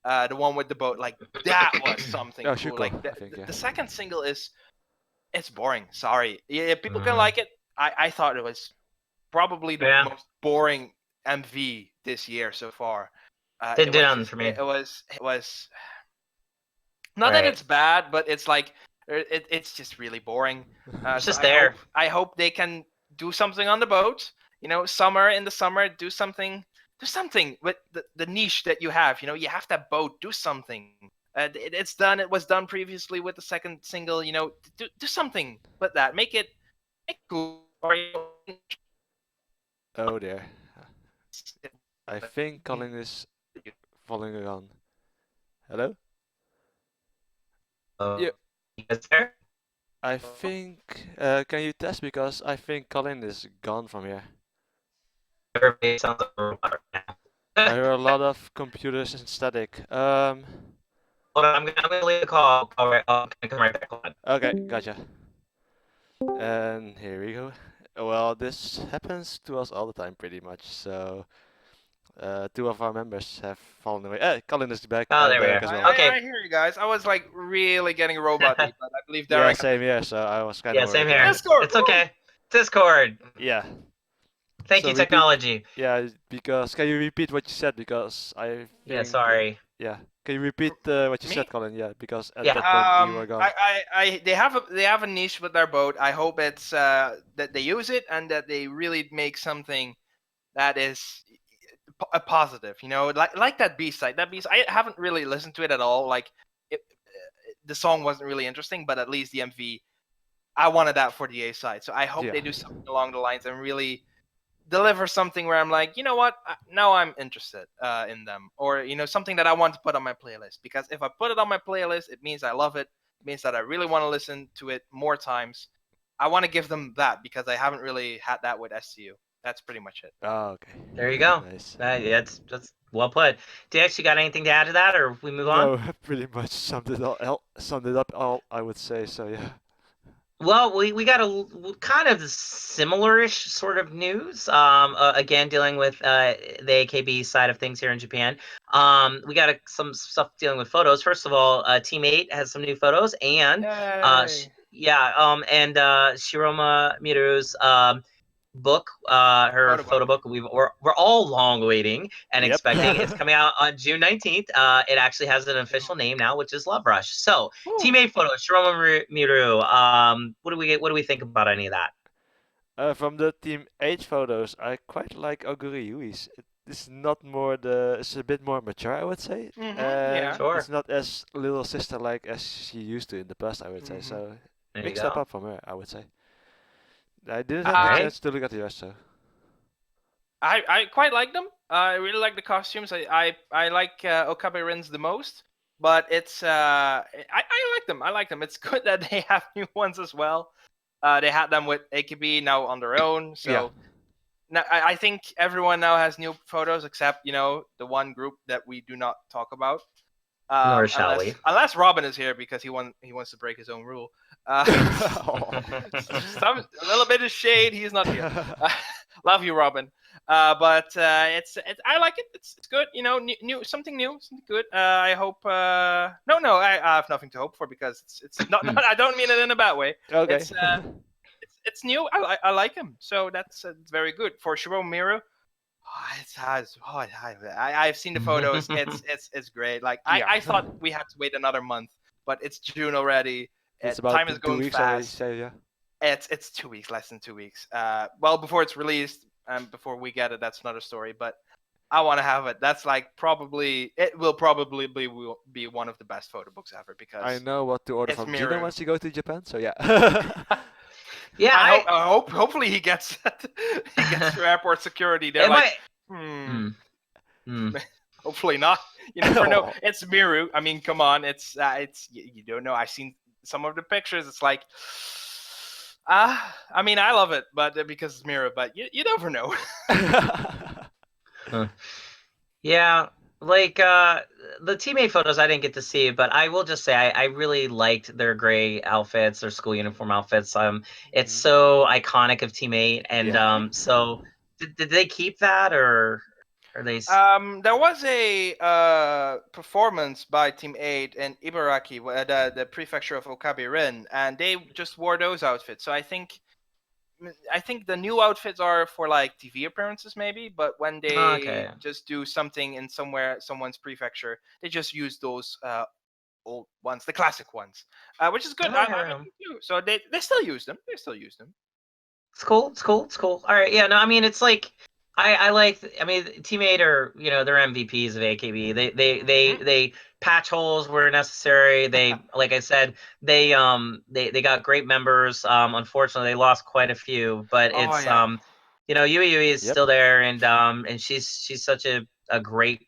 The one with the boat, like that was something cool. Like the second single it's boring. Sorry, people can like it. I thought it was probably the most boring MV this year so far. Didn't do nothing for me. It was not that it's bad, but it's like it's just really boring. It's just there. I hope they can do something on the boat. Summer in the summer, do something. Do something with the niche that you have. You have that boat. Do something. It's done. It was done previously with the second single. Do something with that. Make it cool. Oh dear. I think Colin is following around. Hello? Yeah. You guys there? I think. Can you test, because I think Colin is gone from here. Everybody sounds like a robot right now. I hear a lot of computers and static. Hold on, I'm gonna leave the call. All right, I'll come right back. Hold on. Okay, gotcha. And here we go. Well, this happens to us all the time, pretty much. So, 2 of our members have fallen away. Colin is back. Oh, there we are. Well. Okay. I hear you guys. I was like really getting robot-y, but I believe Derek. Yeah, same here. So I was kind of. Yeah, same here. Discord. It's okay. Discord. Yeah. Thank you, technology. Because can you repeat what you said? Because I. Yeah, sorry. Yeah. Can you repeat what you said, Colin? Yeah, because at that point you were gone. They have a niche with their boat. I hope it's that they use it and that they really make something that is a positive. Like that B-side. That B-side, I haven't really listened to it at all. Like the song wasn't really interesting, but at least the MV, I wanted that for the A-side. So I hope they do something along the lines and really deliver something where I'm like, you know what? Now I'm interested in them, or something that I want to put on my playlist. Because if I put it on my playlist, it means I love it. It means that I really want to listen to it more times. I want to give them that because I haven't really had that with STU. That's pretty much it. Oh, okay. There you go. Nice. That's well put. Do you actually got anything to add to that, or if we move on? No, pretty much summed it up all, I would say. So yeah. Well, we got a kind of similar-ish sort of news. Again, dealing with the AKB side of things here in Japan. We got some stuff dealing with photos. First of all, Team 8 has some new photos, and and Shiroma Miru's book, her photo book. We're all long waiting and Yep. expecting. It's coming out on June 19th. It actually has an official name now, which is Love Rush. So, Team 8 photo, Shiroma Miru. What do we think about any of that? From the Team 8 photos, I quite like Oguri Yui's. It's not more it's a bit more mature, I would say. Yeah. Sure. It's not as little sister-like as she used to in the past, I would say. So, There big you step go. up from her, I would say. I didn't have the chance to look at the rest, so. I quite like them. I really like the costumes. I like Okabe Rins the most, but it's I like them. I like them. It's good that they have new ones as well. They had them with AKB, now on their own. So Yeah. now I think everyone now has new photos except the one group that we do not talk about. Nor shall we. Unless Robin is here because he wants to break his own rule. A little bit of shade. He's not here. Love you, Robin. But it's I like it. It's good. New something new, something good. I hope. No, I have nothing to hope for because it's not. I don't mean it in a bad way. Okay. It's new. I like him. So that's very good for Shiroma Miru. I've seen the photos. It's great. Like I thought we had to wait another month, but it's June already. It's about time is 2 going weeks fast. already, so yeah. It's 2 weeks, less than 2 weeks. Well, before it's released and before we get it, that's another story. But I want to have it. That's like it will probably be one of the best photo books ever because I know what to order from Gino once you go to Japan, so yeah. Yeah, I hope. Hopefully, he gets through airport security. They're hopefully not. You never know. It's Miru. I mean, come on. It's you don't know. I've seen some of the pictures. It's like, I mean, I love it, but because it's Miru. But you never know. Yeah, like the teammate photos I didn't get to see, but I will just say I really liked their gray outfits, their school uniform outfits. It's so iconic of teammate, and so did they keep that or are they? There was a performance by Team 8 in Ibaraki, the prefecture of Okabe-rin, and they just wore those outfits. So I think the new outfits are for like TV appearances maybe, but when they just do something in someone's prefecture, they just use those old ones, the classic ones, which is good. I like them too. So they still use them. It's cool. It's cool. All right, yeah. No, I mean it's like I mean teammate are they're MVPs of AKB. They patch holes where necessary. They like I said they got great members. Unfortunately they lost quite a few, but it's Yui is still there and she's such a great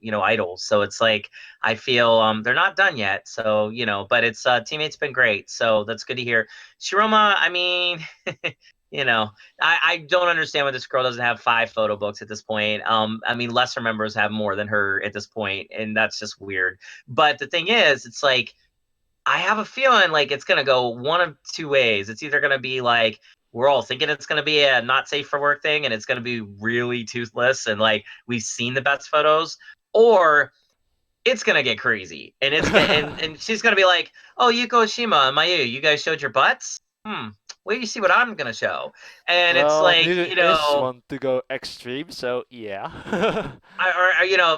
idol. So it's like I feel they're not done yet. So but it's teammate's been great. So that's good to hear. Shiroma, I mean. I don't understand why this girl doesn't have 5 photo books at this point. I mean, lesser members have more than her at this point, and that's just weird. But the thing is, it's like I have a feeling like it's gonna go one of two ways. It's either gonna be like we're all thinking it's gonna be a not safe for work thing, and it's gonna be really toothless, and like we've seen the best photos, or it's gonna get crazy, and and she's gonna be like, "Oh, Yuko Shima and Mayu, you guys showed your butts? Wait, you see what I'm gonna show," and it's like want to go extreme, so yeah.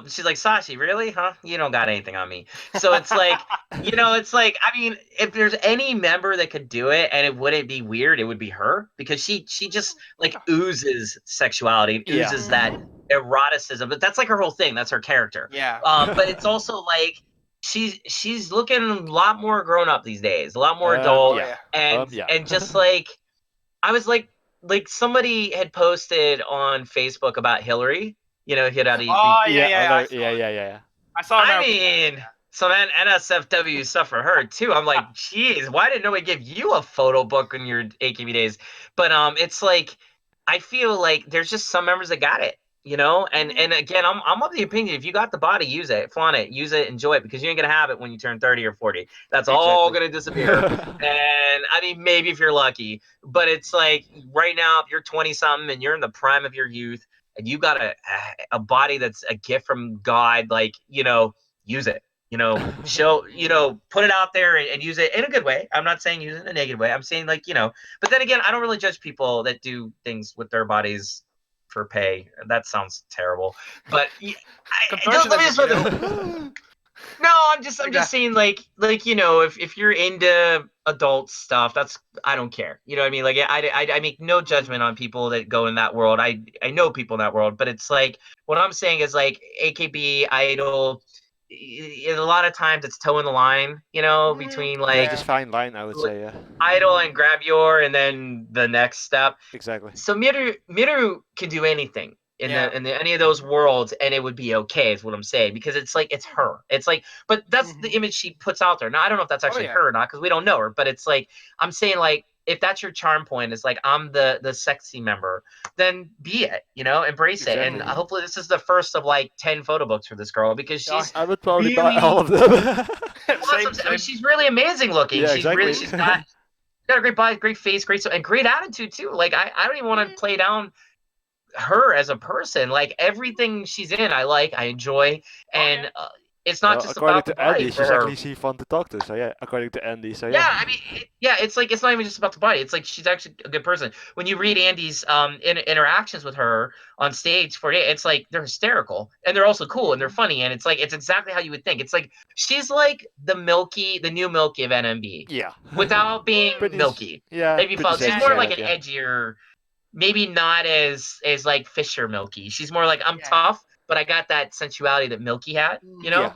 She's like, "Sashi, really? Huh? You don't got anything on me." So it's like, it's like, I mean, if there's any member that could do it, and it wouldn't be weird, it would be her because she just like oozes sexuality, and oozes that eroticism. But that's like her whole thing. That's her character. Yeah. But it's also like. She's looking a lot more grown up these days, a lot more adult, and just like I was like somebody had posted on Facebook about Hillary, yeah. I saw. I mean, so then NSFW stuff for her too. I'm like, geez, why didn't nobody give you a photo book in your AKB days? But it's like I feel like there's just some members that got it. And again, I'm of the opinion if you got the body, use it, flaunt it, use it, enjoy it, because you ain't gonna have it when you turn 30 or 40. That's all gonna disappear. And I mean, maybe if you're lucky, but it's like right now, if you're 20 something and you're in the prime of your youth, and you got a body that's a gift from God, like use it. show, put it out there and use it in a good way. I'm not saying use it in a negative way. I'm saying like, but then again, I don't really judge people that do things with their bodies for pay. That sounds terrible. But no, I'm just saying like if you're into adult stuff, I don't care. You know what I mean? Like I make no judgment on people that go in that world. I know people in that world, but it's like what I'm saying is like AKB idol. A lot of times it's toeing the line, between like just fine line, I would say, yeah. idol and grab your, and then the next step. Exactly. So Miru can do anything in any of those worlds, and it would be okay. Is what I'm saying, because it's like it's her. It's like, but that's the image she puts out there. Now I don't know if that's actually her or not, because we don't know her. But it's like I'm saying, like if that's your charm point, is like I'm the sexy member, then be it. Embrace it. And hopefully this is the first of like 10 photo books for this girl, because I would probably buy all of them. I mean, she's really amazing looking. Yeah, she's got a great body, great face, and great attitude too. Like I don't even want to play down her as a person. Like everything she's in, I enjoy, and it's not just about the body. She's actually fun to talk to. So yeah, according to Andy. So yeah. Yeah, I mean, it's like it's not even just about the body. It's like she's actually a good person. When you read Andy's interactions with her on stage for it, it's like they're hysterical and they're also cool and they're funny, and it's like it's exactly how you would think. It's like she's like the new Milky of NMB. Yeah. Without being milky. Yeah. Maybe she's more like an edgier, maybe not as like Fisher Milky. She's more like I'm tough, but I got that sensuality that Milky had, Yeah.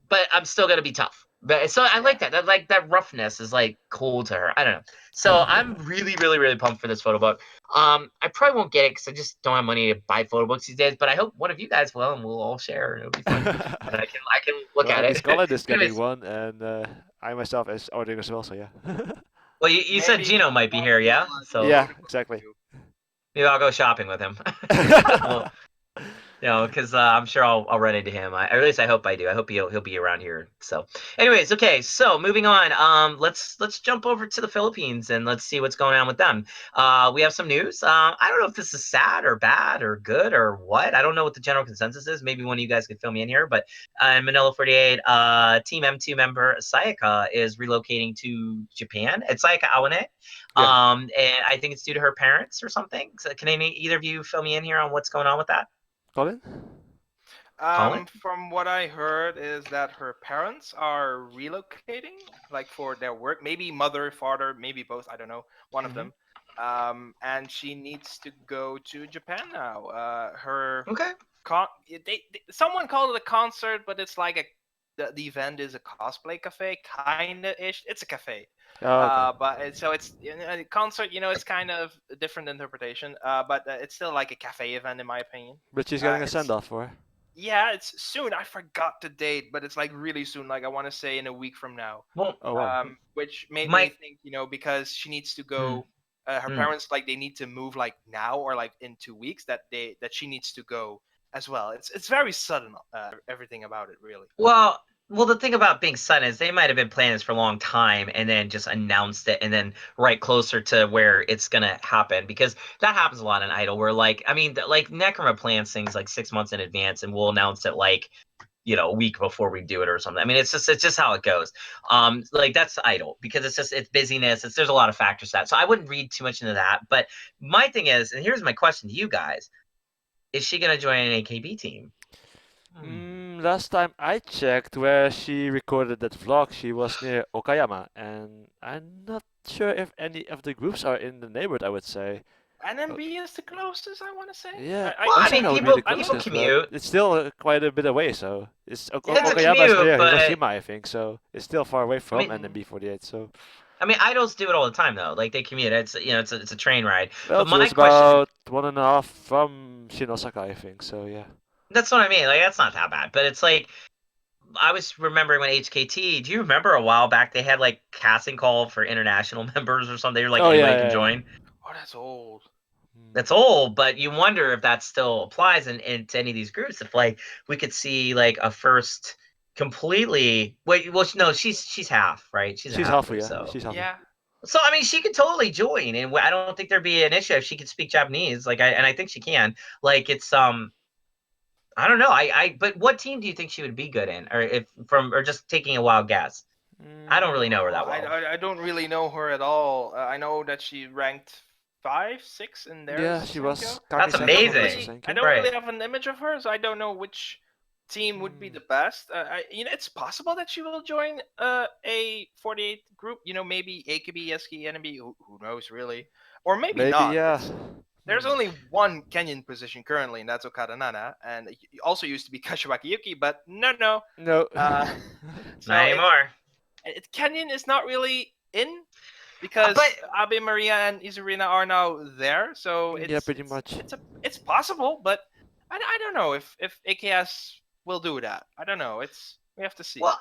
But I'm still gonna be tough. But so I like that. That roughness is like cool to her. I don't know. So I'm really, really, really pumped for this photo book. I probably won't get it because I just don't have money to buy photo books these days. But I hope one of you guys will, and we'll all share, and it'll be fun. And I can look at it. Scholar is getting one, and I myself is ordering as well. So yeah. Well, you said Gino might be here, yeah? So yeah, exactly. Maybe I'll go shopping with him. Because I'm sure I'll run into him. At least I hope I do. I hope he'll be around here. So, anyways, okay. So moving on. Let's jump over to the Philippines and let's see what's going on with them. We have some news. I don't know if this is sad or bad or good or what. I don't know what the general consensus is. Maybe one of you guys could fill me in here. But in Manila 48, Team M2 member Sayaka is relocating to Japan. It's Sayaka Awane. Yeah. And I think it's due to her parents or something. So can either of you fill me in here on what's going on with that? Colin? From what I heard is that her parents are relocating, like for their work. Maybe mother, father, maybe both. I don't know. One of them. And she needs to go to Japan now. Someone called it a concert, but it's like the event is a cosplay cafe, kinda ish. It's a cafe. Oh, okay. But it's a concert. It's kind of a different interpretation. But it's still like a cafe event in my opinion. But she's getting a send off for her. Yeah, it's soon. I forgot the date, but it's like really soon. Like I want to say in a week from now. Well, which made me think, because she needs to go. Her parents they need to move like now or like in 2 weeks. That she needs to go as well. It's very sudden. Everything about it really. Well, the thing about being sudden is they might have been planning this for a long time and then just announced it and then right closer to where it's going to happen, because that happens a lot in Idol where Necroma plans things like 6 months in advance and we'll announce it a week before we do it or something. I mean, it's just how it goes. That's Idol because it's busyness. There's a lot of factors to that. So I wouldn't read too much into that. But my thing is, and here's my question to you guys, is she going to join an AKB team? Last time I checked where she recorded that vlog, she was near Okayama, and I'm not sure if any of the groups are in the neighborhood, I would say. NMB is the closest, I want to say. Yeah, people commute. It's still quite a bit away, so Okayama's near Hiroshima, I think, so it's still far away from NMB48. So. I mean, idols do it all the time, though. Like they commute. It's it's a train ride. Well, but it's about 1.5 from Shinosaka, I think. So yeah. That's what I mean. Like that's not that bad. But it's like I was remembering when HKT. Do you remember a while back they had like casting call for international members or something? They were like anybody can join. Oh, that's old. That's old, but you wonder if that still applies to any of these groups. If we could see like a first completely. No, she's half, right? She's half, yeah. So. She's half. Yeah. So I mean, she could totally join, and I don't think there'd be an issue if she could speak Japanese. I think she can. Like it's I don't know. But what team do you think she would be good in, or just taking a wild guess? I don't really know her that well. I don't really know her at all. I know that she ranked 5, 6 in there. Yeah, she was. Sousenkyo. That's Kami-san from amazing. I Sousenkyo. don't Right. really have an image of her, so I don't know which team would be the best. It's possible that she will join a 48 group. Maybe AKB, SK, NMB. Who knows, really? Or maybe not. Yeah. There's only one Kenyan position currently, and that's Okada Nana, and he also used to be Kashiwaki Yuki, but no. No. Not anymore. Kenyan is not really in because Abe Maria and Izurina are now there, so pretty much. It's possible, but I don't know if AKS will do that. I don't know. We have to see. Well,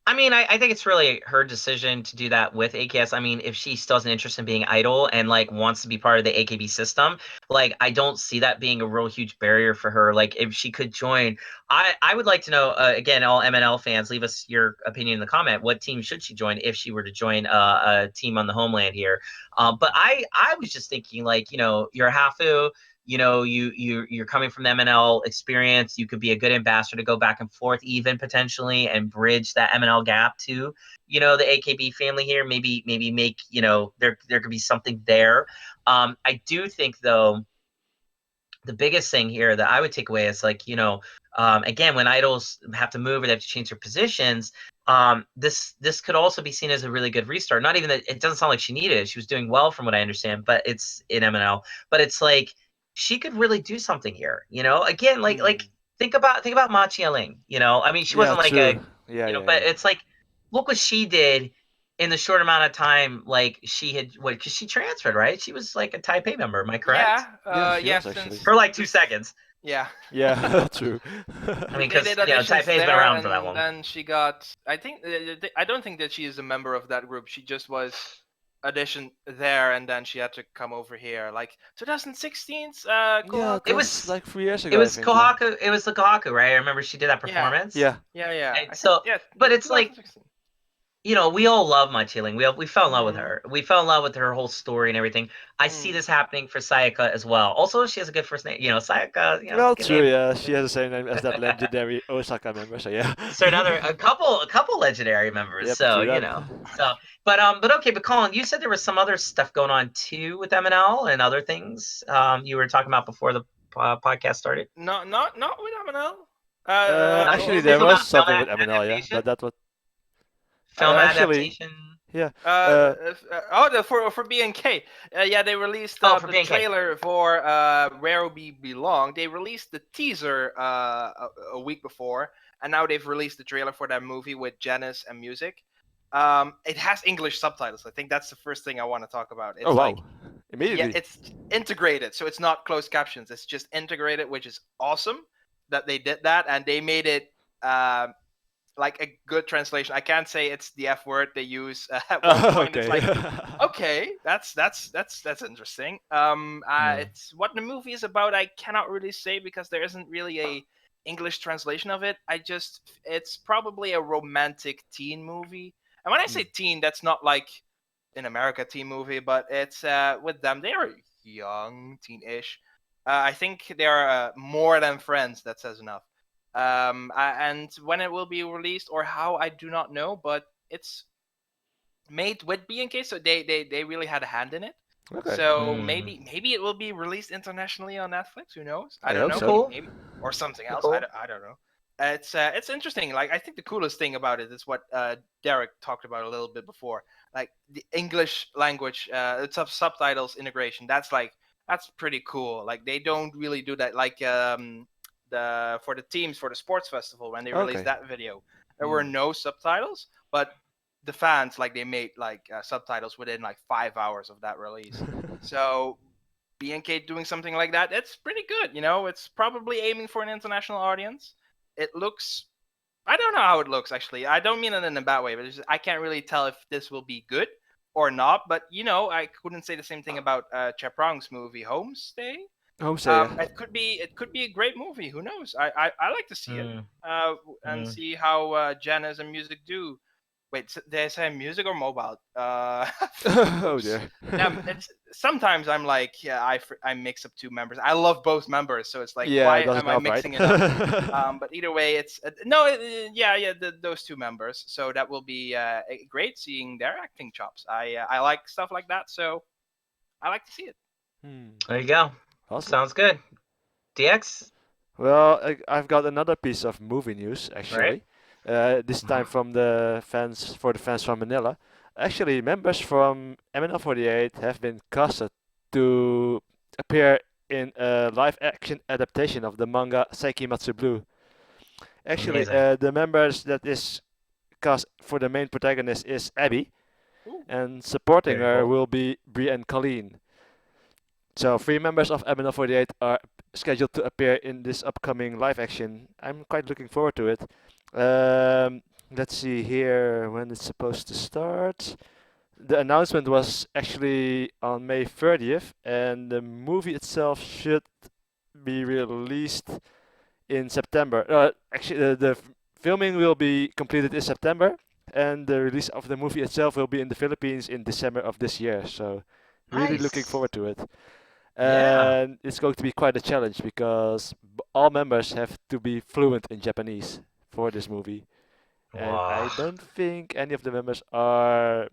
I mean, I think it's really her decision to do that with AKS. I mean, if she still has an interest in being idol and like wants to be part of the AKB system, like I don't see that being a real huge barrier for her. Like if she could join, I would like to know again, all MNL fans, leave us your opinion in the comment. What team should she join if she were to join a team on the homeland here? But I was just thinking like you're a Hafu. You're coming from the MNL experience. You could be a good ambassador to go back and forth, even potentially, and bridge that MNL gap to, the AKB family here. Maybe make, there could be something there. I do think though, the biggest thing here that I would take away is like, again, when idols have to move or they have to change their positions, this could also be seen as a really good restart. Not even that it doesn't sound like she needed it. She was doing well from what I understand, but it's in MNL. But it's like she could really do something here. Again, like think about Ma Chialing. I mean, she wasn't like true. but it's like look what she did in the short amount of time. Like she had because she transferred, right? She was like a Taipei member. Am I correct? Yeah. For like 2 seconds. Yeah. Yeah, true. I mean, because Taipei's been around for that long. Then she got. I don't think that she is a member of that group. She just was auditioned there, and then she had to come over here. Like 2016's. It was like 3 years ago. It was Kohaku. It was the Kohaku, right? I remember she did that performance. Yeah. And so, but it's like. We all love Ma Chiling. We fell in love with her. We fell in love with her whole story and everything. I see this happening for Sayaka as well. Also, she has a good first name. Sayaka. Well, true. Name. Yeah, she has the same name as that legendary Osaka member. So yeah. So a couple legendary members. Yep, so but okay. But Colin, you said there was some other stuff going on too with MNL and other things. You were talking about before the podcast started. Not with MNL. Actually, there was something with MNL. Yeah, but that was. Film adaptation. Yeah. For BNK. They released the trailer for Where We Belong. They released the teaser a week before, and now they've released the trailer for that movie with Janice and music. It has English subtitles. I think that's the first thing I want to talk about. It's wow. Immediately. Yeah, it's integrated, so it's not closed captions. It's just integrated, which is awesome that they did that, and they made it like a good translation. I can't say it's the F word they use at one point. Okay. It's like, okay, that's interesting. It's what the movie is about. I cannot really say because there isn't really a English translation of it. It's probably a romantic teen movie. And when I say teen, that's not like in America teen movie, but it's with them. They are young, teen-ish. I think they are more than friends. That says enough. And when it will be released or how, I do not know, but it's made with BNK, so they really had a hand in it. Okay. So maybe it will be released internationally on Netflix. Who knows? I don't know. So. Maybe or something else. Cool. I don't know. It's interesting. Like I think the coolest thing about it is what Derek talked about a little bit before. Like the English language, subtitles integration. That's pretty cool. Like they don't really do that. Like for the teams for the sports festival when they released that video, there were no subtitles, but the fans they made subtitles within 5 hours of that release. So BNK doing something like that, it's pretty good. It's probably aiming for an international audience. It looks, I don't know how it looks actually. I don't mean it in a bad way, but I can't really tell if this will be good or not. But I couldn't say the same thing about Chaprong's movie Homestay. It could be a great movie. Who knows? I like to see it and see how Janice and music do Wait, did I say music or mobile? Oh dear. Sometimes I'm like, yeah, I mix up two members. I love both members, so it's like, Yeah, why it doesn't am I help, right? mixing it up? But either way, it's those two members. So that will be great seeing their acting chops. I like stuff like that, so I like to see it. There you go. Awesome. Sounds good. DX? Well, I've got another piece of movie news actually. Right. This time from the fans from Manila. Actually, members from MNL48 have been casted to appear in a live-action adaptation of the manga Saikimatsu Blue. Actually, Amazing. the members that is cast for the main protagonist is Abby, Ooh. and supporting Very her cool. will be Brie and Colleen. So 3 members of MNL48 are scheduled to appear in this upcoming live action. I'm quite looking forward to it. Let's see here when it's supposed to start. The announcement was actually on May 30th, and the movie itself should be released in September. Actually, the filming will be completed in September, and the release of the movie itself will be in the Philippines in December of this year. So, really looking Nice. forward to it. Yeah. And it's going to be quite a challenge because all members have to be fluent in Japanese for this movie. And I Wow. don't think any of the members are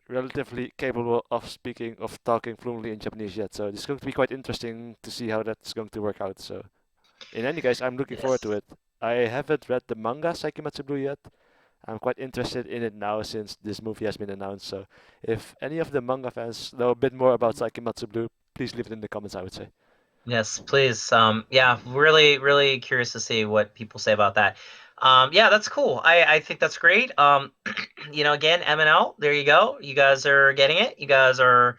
relatively capable of talking fluently in Japanese yet. So it's going to be quite interesting to see how that's going to work out. So in any case, I'm looking forward to Yes. it. I haven't read the manga Saikimatsu Blue yet. I'm quite interested in it now since this movie has been announced. So if any of the manga fans know a bit more about Saikimatsu Blue, please leave it in the comments, I would say. Yes, please. Yeah, really, really curious to see what people say about that. Yeah, that's cool. I think that's great. Again, MNL, there you go. You guys are getting it. You guys are,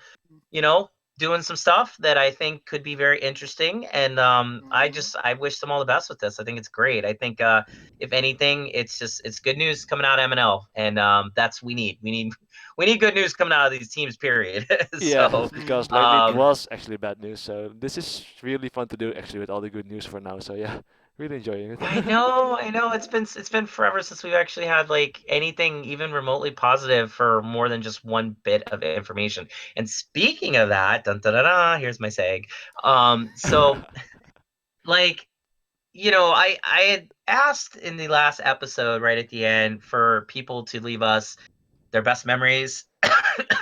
doing some stuff that I think could be very interesting. And I wish them all the best with this. I think it's great. I think if anything, it's good news coming out of MNL, and that's we need. We need good news coming out of these teams. Period. Yeah, So, because lately it um, was actually bad news. So this is really fun to do actually with all the good news for now. So yeah, really enjoying it. I know. It's been forever since we've actually had like anything even remotely positive for more than just one bit of information. And speaking of that, dun, dun, dun, dun, here's my seg. So like, I had asked in the last episode right at the end for people to leave us their best memories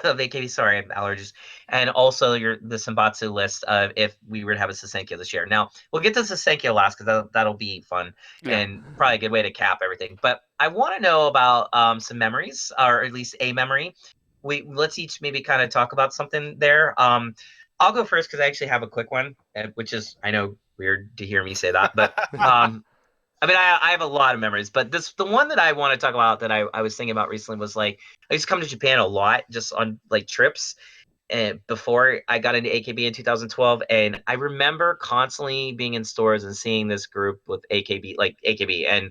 of AKB. Sorry, I have allergies, and also the Senbatsu list of if we were to have a Susenkyo this year. Now we'll get to Susenkyo last because that'll be fun Yeah. and probably a good way to cap everything. But I want to know about some memories, or at least a memory. Let's each maybe kind of talk about something there. I'll go first because I actually have a quick one, which is I know weird to hear me say that, but I mean, I have a lot of memories, but the one that I want to talk about that I was thinking about recently was like I used to come to Japan a lot just on like trips and before I got into AKB in 2012, and I remember constantly being in stores and seeing this group with AKB and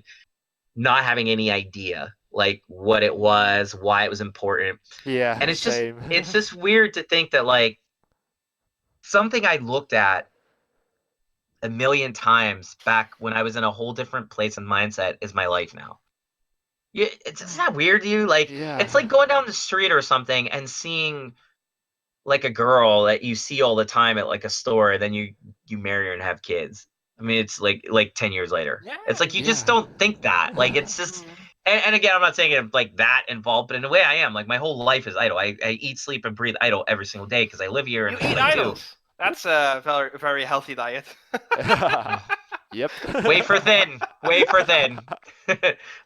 not having any idea like what it was, why it was important. Yeah, And same. it's just weird to think that like something I looked at a million times back when I was in a whole different place and mindset is my life now. Yeah, it's not weird to you. Like it's Yeah. like going down the street or something and seeing like a girl that you see all the time at like a store, then you marry her and have kids. I mean, it's like 10 years later. Yeah. It's like you just Yeah. don't think that. Like it's just and again, I'm not saying it like that involved, but in a way I am. Like my whole life is idle. I eat, sleep, and breathe idle every single day because I live here and You that's eat what I do. idols. That's a very, very healthy diet. Yep. Wafer thin, wafer thin.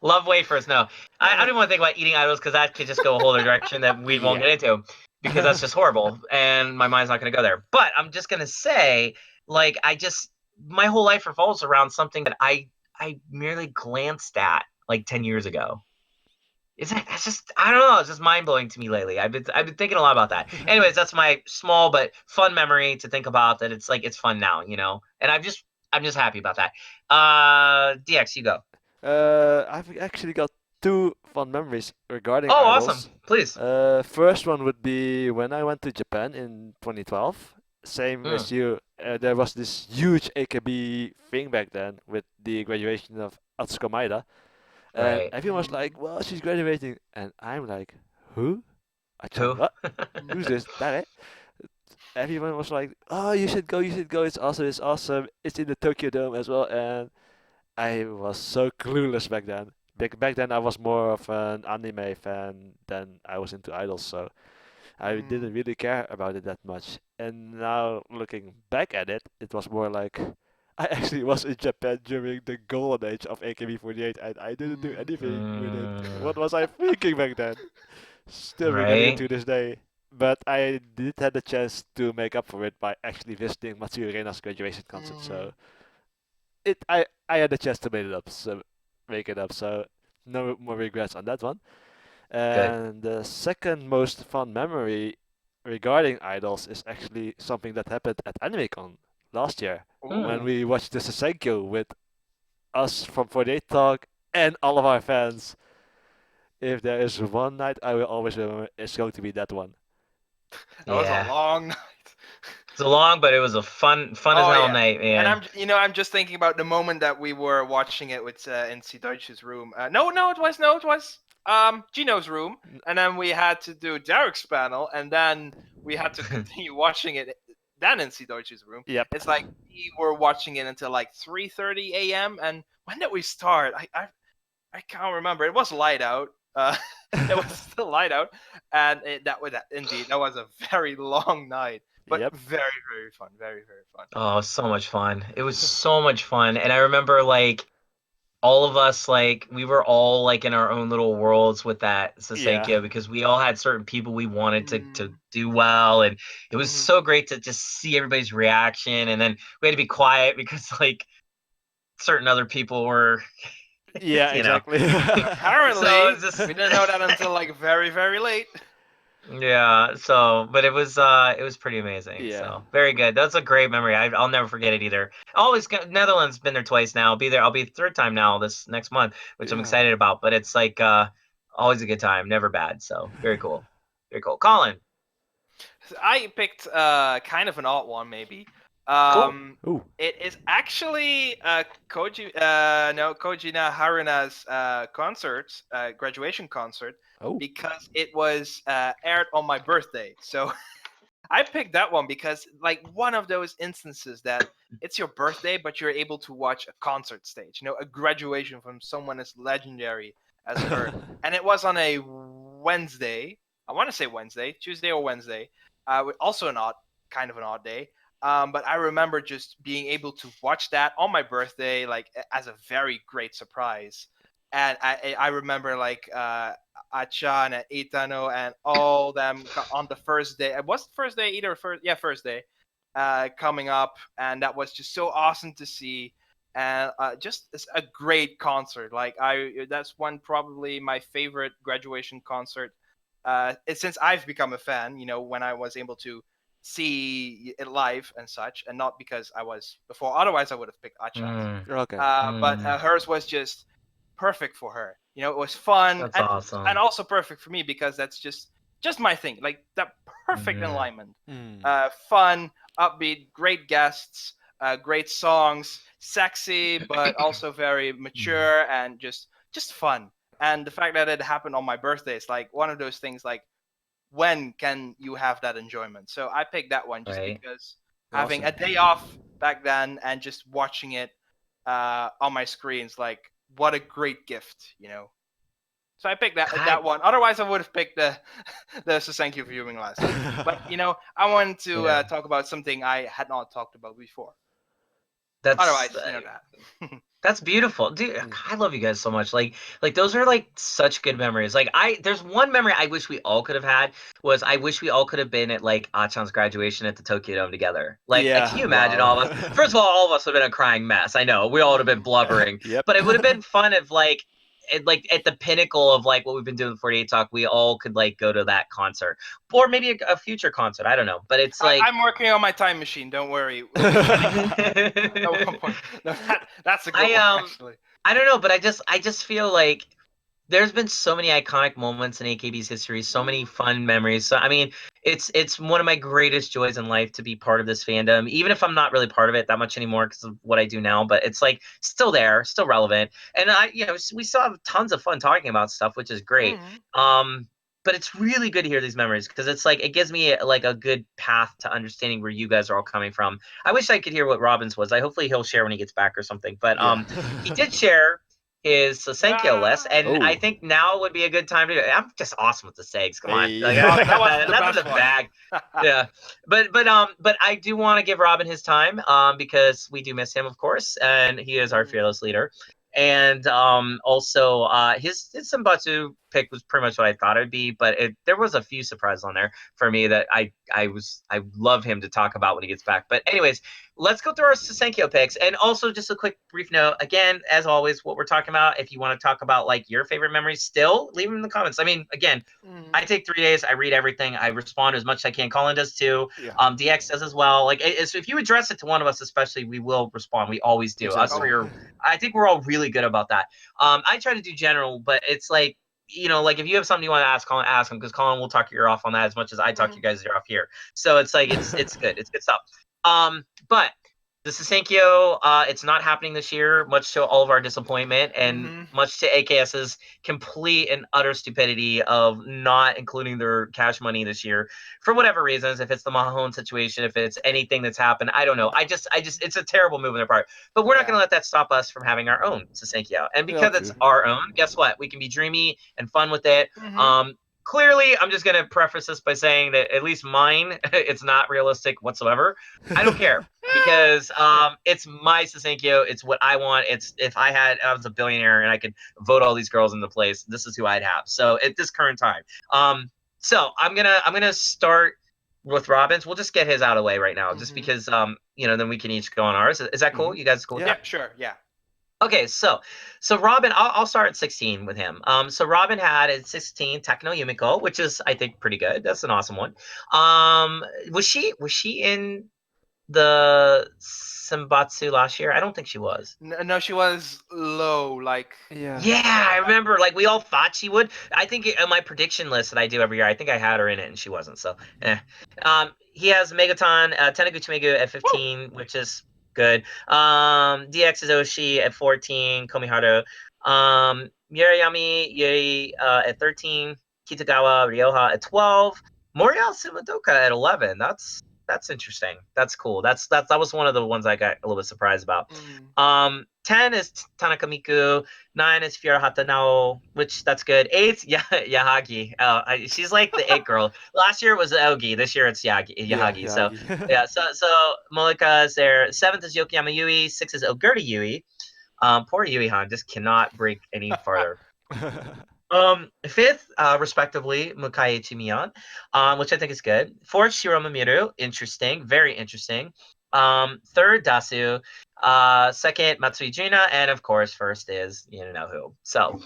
Love wafers. No, I don't want to think about eating idols because that could just go a whole other direction that we won't Yeah. get into because that's just horrible, and my mind's not going to go there. But I'm just going to say, like, my whole life revolves around something that I merely glanced at like 10 years ago. It's just I don't know. It's just mind blowing to me lately. I've been thinking a lot about that. Anyways, that's my small but fun memory to think about. That it's like it's fun now, and I'm just happy about that. DX, you go. I've actually got two fun memories regarding Oh, awesome! idols. Please. First one would be when I went to Japan in 2012. Same Mm, as you, there was this huge AKB thing back then with the graduation of Atsuko Maeda. And Right. everyone was like, well, she's graduating. And I'm like, who? Who? What? Who's this? That everyone was like, "Oh, you should go, you should go. It's awesome, it's awesome. It's in the Tokyo Dome as well." And I was so clueless back then. Back then, I was more of an anime fan than I was into idols, so I didn't really care about it that much. And now looking back at it, it was more like I actually was in Japan during the golden age of AKB48, and I didn't do anything with it. What was I thinking back then? Still regretting it Right. to this day. But I did have the chance to make up for it by actually visiting Matsuyo Reina's graduation concert. So I had the chance to make it up. So no more regrets on that one. Good. And the second most fun memory regarding idols is actually something that happened at AnimeCon last year when Ooh. we watched the Sousenkyo with us from 48 Talk and all of our fans. If there is one night I will always remember, it's going to be that one. That was a Yeah. long night. It's a long, but it was a fun as Oh hell yeah. night, And man. I'm just thinking about the moment that we were watching it with in SI-Doitsu's room. No, it was Gino's room, and then we had to do Derek's panel, and then we had to continue watching it. Then in SI-Doitsu's room, Yep. it's like we were watching it until like 3:30 a.m. And when did we start? I can't remember. It was light out. It was still light out, and that was a very long night. But Yep. very, very fun. Very, very fun. Oh, so much fun. It was so much fun. And I remember like all of us like we were all like in our own little worlds with that Yeah. Sousenkyo because we all had certain people we wanted to do well, and it was so great to just see everybody's reaction. And then we had to be quiet because like certain other people were Yeah, you know. exactly. Apparently, So it's just we didn't know that until like very, very late. yeah, so but it was pretty amazing. Yeah. So very good. That's a great memory. I'll never forget it either. Netherlands been there twice now. I'll be there. I'll be third time now this next month, which I'm Yeah. excited about. But it's like always a good time, never bad. So very cool. Very cool. Colin. I picked kind of an odd one, maybe. Cool. Ooh. It is actually Koji Haruna's concert, graduation concert, Oh. because it was aired on my birthday. So I picked that one because like one of those instances that it's your birthday, but you're able to watch a concert stage, a graduation from someone as legendary as her. And it was on a Wednesday. I want to say Wednesday, Tuesday or Wednesday. Also kind of an odd day. But I remember just being able to watch that on my birthday, like as a very great surprise. And I remember like Achan and Itano and all them on the first day. It wasn't first day either. First day coming up, and that was just so awesome to see. And just a great concert. Like that's one probably my favorite graduation concert. Since I've become a fan, when I was able to see it live and such, and not because I was before. Otherwise, I would have picked Achan. Okay. But hers was just perfect for her. It was fun That's awesome. and also perfect for me because that's just my thing. Like that perfect alignment. Fun, upbeat, great guests, great songs, sexy, but also very mature and just fun. And the fact that it happened on my birthday is like one of those things like when can you have that enjoyment? So I picked that one just Right. because having a day off back then and just watching it on my screens, like what a great gift, So I picked that one. Otherwise, I would have picked the Sousenkyo viewing last week. But I wanted to talk about something I had not talked about before. Otherwise, that. That's beautiful, dude. I love you guys so much. Like those are like such good memories. Like there's one memory I wish we all could have had was I wish we all could have been at like Achan's graduation at the Tokyo Dome together. Like, can you imagine all of us? First of all of us would have been a crying mess. I know we all would have been blubbering. Yep. But it would have been fun if like at the pinnacle of like what we've been doing with 48 Talk, we all could like go to that concert or maybe a future concert. I don't know, but it's like I'm working on my time machine. Don't worry. No, that's a good one, actually. I don't know, but I just feel like there's been so many iconic moments in AKB's history, so many fun memories. So I mean, it's one of my greatest joys in life to be part of this fandom, even if I'm not really part of it that much anymore because of what I do now. But it's like still there, still relevant, and we still have tons of fun talking about stuff, which is great. But it's really good to hear these memories because it's like it gives me like a good path to understanding where you guys are all coming from. I wish I could hear what Robin's was. Hopefully he'll share when he gets back or something. But he did share his Sousenkyo list, and I Oh. think now would be a good time to. I'm just awesome with the segs. Come on, Hey. like, That was the that's in best the one. bag. Yeah, but I do want to give Robin his time, because we do miss him, of course, and he is our fearless leader. And also his Senbatsu pick was pretty much what I thought it would be, but there was a few surprises on there for me that I love him to talk about when he gets back. But anyways, let's go through our Sousenkyo picks, and also just a quick brief note. Again, as always, what we're talking about. If you want to talk about like your favorite memories, still leave them in the comments. I mean, again, I take 3 days. I read everything. I respond as much as I can. Colin does too. Yeah. DX does as well. Like, so if you address it to one of us, especially, we will respond. We always do. Us Exactly. three I think we're all really good about that. I try to do general, but it's like, like if you have something you want to ask Colin, ask him, because Colin will talk your ear off on that as much as I talk you guys' ear off here. So it's like it's good. It's good stuff. But the Sousenkyo, it's not happening this year, much to all of our disappointment and much to AKS's complete and utter stupidity of not including their cash money this year for whatever reasons. If it's the Mahone situation, if it's anything that's happened, I don't know. I just, it's a terrible move on their part. But we're not going to let that stop us from having our own Sousenkyo. And because it's our own, guess what? We can be dreamy and fun with it. Clearly, I'm just going to preface this by saying that at least mine, it's not realistic whatsoever. I don't care because it's my Sousenkyo. It's what I want. It's if I was a billionaire and I could vote all these girls into place, this is who I'd have. So at this current time, so I'm gonna start with Robin's. We'll just get his out of the way right now, just because then we can each go on ours. Is that cool? You guys cool with that? Yeah, sure. Yeah. Okay, so Robin, I'll start at 16 with him. So Robin had at 16 Takano Yumiko, which is I think pretty good. That's an awesome one. Was she in the Senbatsu last year? I don't think she was. No, she was low. Like Yeah. Yeah, I remember. Like we all thought she would. I think on my prediction list that I do every year, I think I had her in it, and she wasn't. So, he has Megaton, Taniguchi Megu at 15, which is good. DX is Oshi at 14, Komiharu. Murayami Yuri at 13, Kitagawa Ryoha at 12, Moriel Sumadoka at 11. That's interesting. That's cool. That was one of the ones I got a little bit surprised about. 10 is Tanaka Miku. 9 is Furahata Nao, which that's good. 8, Yahagi. She's like the it girl. Last year it was Ogi. This year it's Yahagi. Yeah, So Yagi. yeah. So Molika is there. 7th is Yokoyama Yui. 6 is Ogurta Yui. Poor Yui-han just cannot break any farther. 5th, respectively, Mukai Chimiyan, which I think is good. 4th, Shiroma Miru, interesting, very interesting. 3rd, Dasu. 2nd, Matsui Juna, and of course, 1st is you know who. So,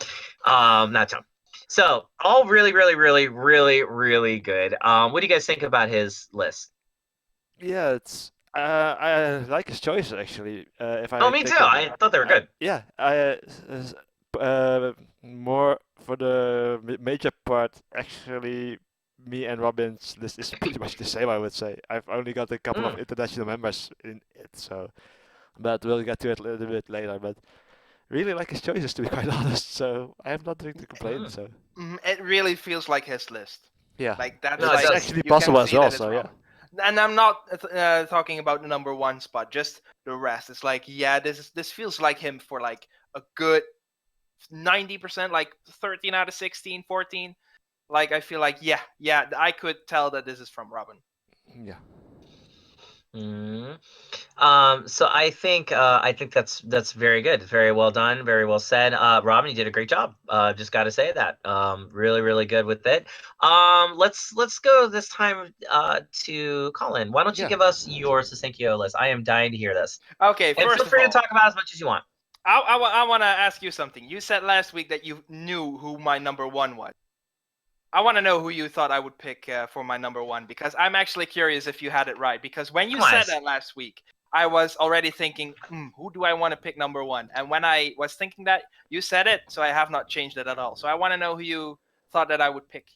not Jump. So, all really, really, really, really, really good. What do you guys think about his list? Yeah, it's I like his choice actually. If I Me take too. I thought they were good. Yeah, more for the major part. Actually, me and Robin's list is pretty much the same. I would say I've only got a couple of international members in it, so but we'll get to it a little bit later. But really like his choices, to be quite honest. So I have nothing to complain. So it really feels like his list. yeah, Like that's No, like it's actually you possible can as see well. that it's So yeah. Robin. And I'm not talking about the number 1 spot, just the rest. It's like, yeah, this feels like him for like a good 90%, like 13 out of 16, 14. Like I feel like yeah, I could tell that this is from Robin. Yeah. So I think that's very good, very well done, very well said. Robin, you did a great job. Just got to say that. Really, really good with it. Let's go this time to Colin. Why don't you give us your Sousenkyo list? I am dying to hear this. Okay, and first feel free of all, to talk about as much as you want. I want to ask you something. You said last week that you knew who my number 1 was. I want to know who you thought I would pick for my number 1, because I'm actually curious if you had it right. Because when you said that last week, I was already thinking, who do I want to pick number 1? And when I was thinking that, you said it, so I have not changed it at all. So I want to know who you thought that I would pick.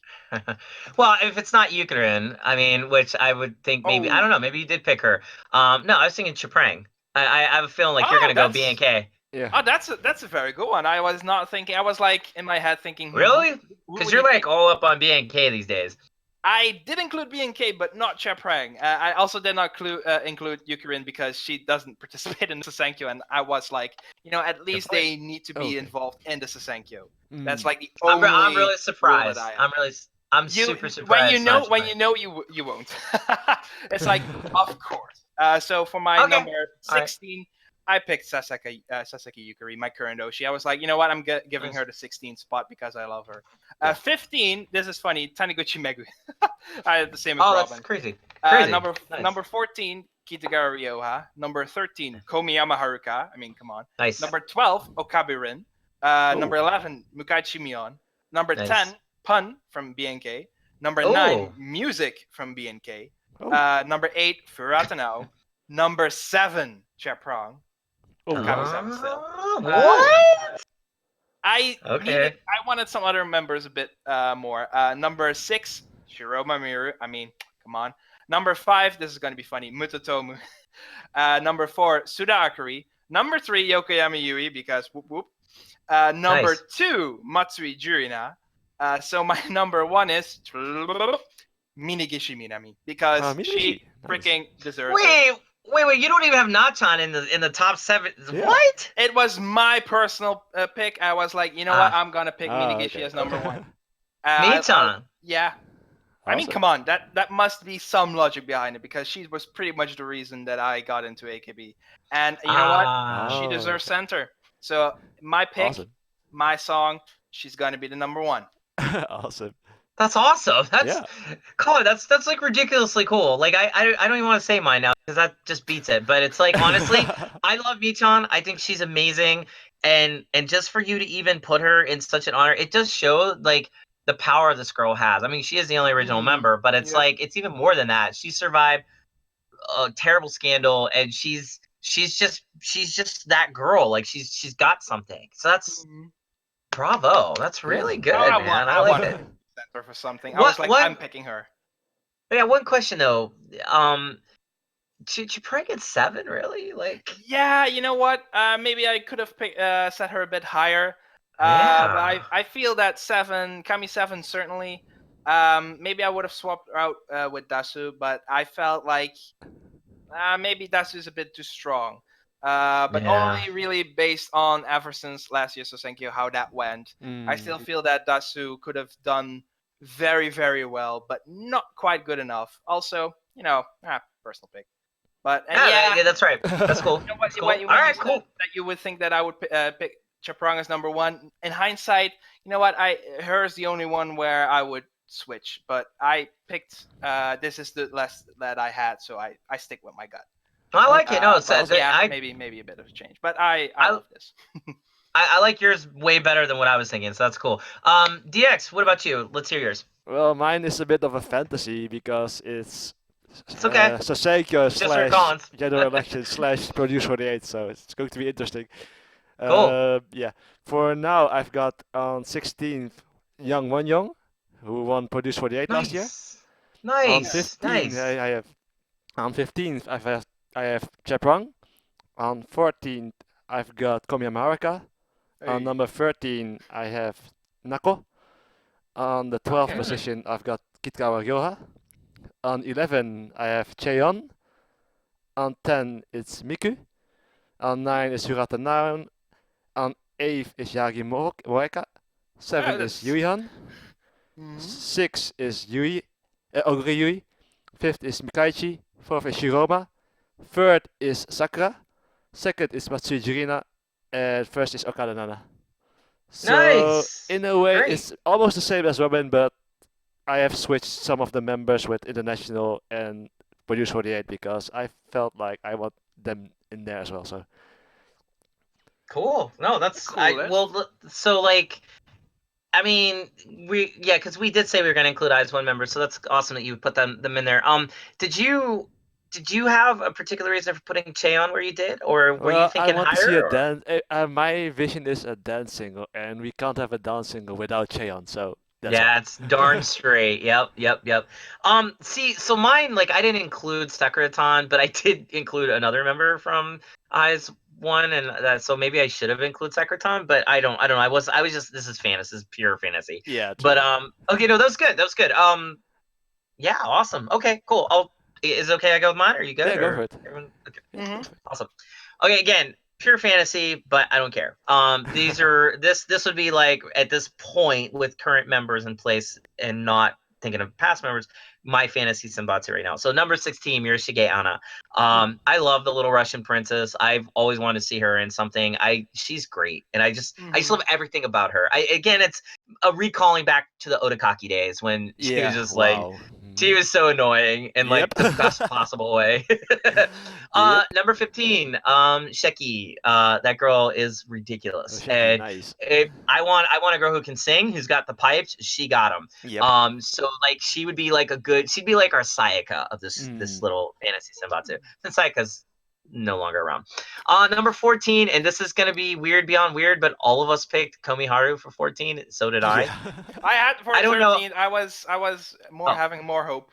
Well, if it's not Eucerin, I mean, which I would think maybe, I don't know, maybe you did pick her. No, I was thinking Chaprang. I have a feeling like you're gonna go BNK. Yeah. Oh, that's a very good one. I was not thinking. I was like in my head thinking. Really? Who Because would you're you like pick? all up on BNK these days. I did include BNK, but not Chaprang. I also did not include Yukirin because she doesn't participate in the Sousenkyo, and I was like, at least they need to be involved in the Sousenkyo. That's like the only. I'm really surprised. Rule that I have. I'm super surprised. When you know, you won't. It's like, of course. So for my number 16, I picked Sasaki Yukari, my current Oshi. I was like, you know what? I'm giving her the 16th spot because I love her. 15, this is funny, Taniguchi Megu. I had the same as Robin. That's crazy. Number 14, Kitagawa Ryoha. Number 13, Komiyama Haruka. I mean, come on. Nice. Number 12, Okabe-rin. Number 11, Mukaichi Mion. Number 10, Pun from BNK. Number 9, Music from BNK. Number 8, Furatanao. Number 7, Chaprang. What? I wanted some other members a bit more. Number 6, Shiroma Miru. I mean, come on. Number 5, this is going to be funny, Mutotomu. Number 4, Suda Akari. Number 3, Yokoyama Yui, because whoop whoop. Number 2, Matsui Jurina. So my number 1 is Minigishi Minami, because she freaking deserves it. Wait! You don't even have Nachan in the top 7. Yeah. What? It was my personal pick. I was like, you know what? I'm gonna pick Minigishi as number 1. Nachan. Yeah. Awesome. I mean, come on. That must be some logic behind it, because she was pretty much the reason that I got into AKB. And you know what? She deserves center. So my pick, my song, she's gonna be the number 1. Awesome. That's awesome. Colin, that's like ridiculously cool. Like I don't even want to say mine now because that just beats it. But it's like, honestly, I love Michan. I think she's amazing, and just for you to even put her in such an honor, it does show like the power this girl has. I mean, she is the only original member, but it's like it's even more than that. She survived a terrible scandal, and she's just that girl. Like she's got something. So that's bravo. That's really good, man. I like it. Center for something. I was like, I'm picking her. Yeah, one question though. She probably get 7, really? Like. Yeah, you know what? Maybe I could have set her a bit higher. But I feel that 7, Kami 7 certainly. Maybe I would have swapped out with Dasu, but I felt like maybe Dasu is a bit too strong. But only really based on ever since last year's Sousenkyo, how that went. I still feel that Dasu could have done very, very well, but not quite good enough. Also, personal pick. But yeah, that's right. That's cool. All right, cool. That you would think that I would pick Chaprang as number 1. In hindsight, you know what? Hers the only one where I would switch, but I picked. This is the last that I had, so I stick with my gut. I like it. No, maybe a bit of a change, but I love this. I like yours way better than what I was thinking, so that's cool. DX, what about you? Let's hear yours. Well, mine is a bit of a fantasy because it's okay. Sousenkyo / general election / Produce 48, so it's going to be interesting. Cool. Yeah. For now, I've got on 16th Young Wonyoung, who won Produce 48 last year. Nice. On 15th, I have. On 15th, I have Chaprang. On 14th, I've got Komiyama Haruka. On number 13, I have Nako. On the 12th position, I've got Kitagawa Ryoha. On 11, I have Cheon. On 10, it's Miku. On 9 is Hirata Naon. On 8th is Yagi Moeka. 7 is Yuihan. 6 is Oguri Yui. 5th is Mikaichi. 4th is Shiroma. 3rd is Sakura. 2nd is Matsui Jurina. And 1st is Okada Nana. So in a way, it's almost the same as Robin, but I have switched some of the members with International and Produce 48 because I felt like I want them in there as well. So cool. No, that's cool. So like, I mean, because we did say we were going to include IS1 members, so that's awesome that you put them in there. Did you did you have a particular reason for putting Cheon where you did, or were you Well, I thinking want to see higher? a dance. My vision is a dance single, and we can't have a dance single without Cheon, so that's why. Yeah, it's darn straight. Yep. See, so mine, like, I didn't include Sakura-tan, but I did include another member from Eyes One, and so maybe I should have included Sakura-tan, but I don't know. I was just, this is fantasy, this is pure fantasy. Yeah, But true. okay, no, that was good. That was good. Yeah, awesome. Okay, cool. Is it okay I go with mine? Are you good? Yeah, go for Or it. everyone? Okay, Yeah, Mhm. perfect. awesome. Okay, again, pure fantasy, but I don't care. These are this would be like at this point with current members in place and not thinking of past members, my fantasy Senbatsu right now. So number 16, Murashige Anna. I love the Little Russian Princess. I've always wanted to see her in something. She's great, and I just Mhm. love everything about her. Again, it's a recalling back to the Otakaki days when she was Yeah, just like wow. she was so annoying in Yep. like the best possible way. Yep. Number 15, Sheki. That girl is Oh, ridiculous. Shaki, And nice. if I want a girl who can sing, who's got the pipes, she got them. Yep. So like she would be like she'd be like our Sayaka of this Mm. little fantasy Senbatsu. Since Sayaka's no longer around. Number 14, and this is gonna be weird beyond weird, but all of us picked Komiharu for 14. So did I. Yeah. I had for I don't know. 13. I was more Oh, having more hope.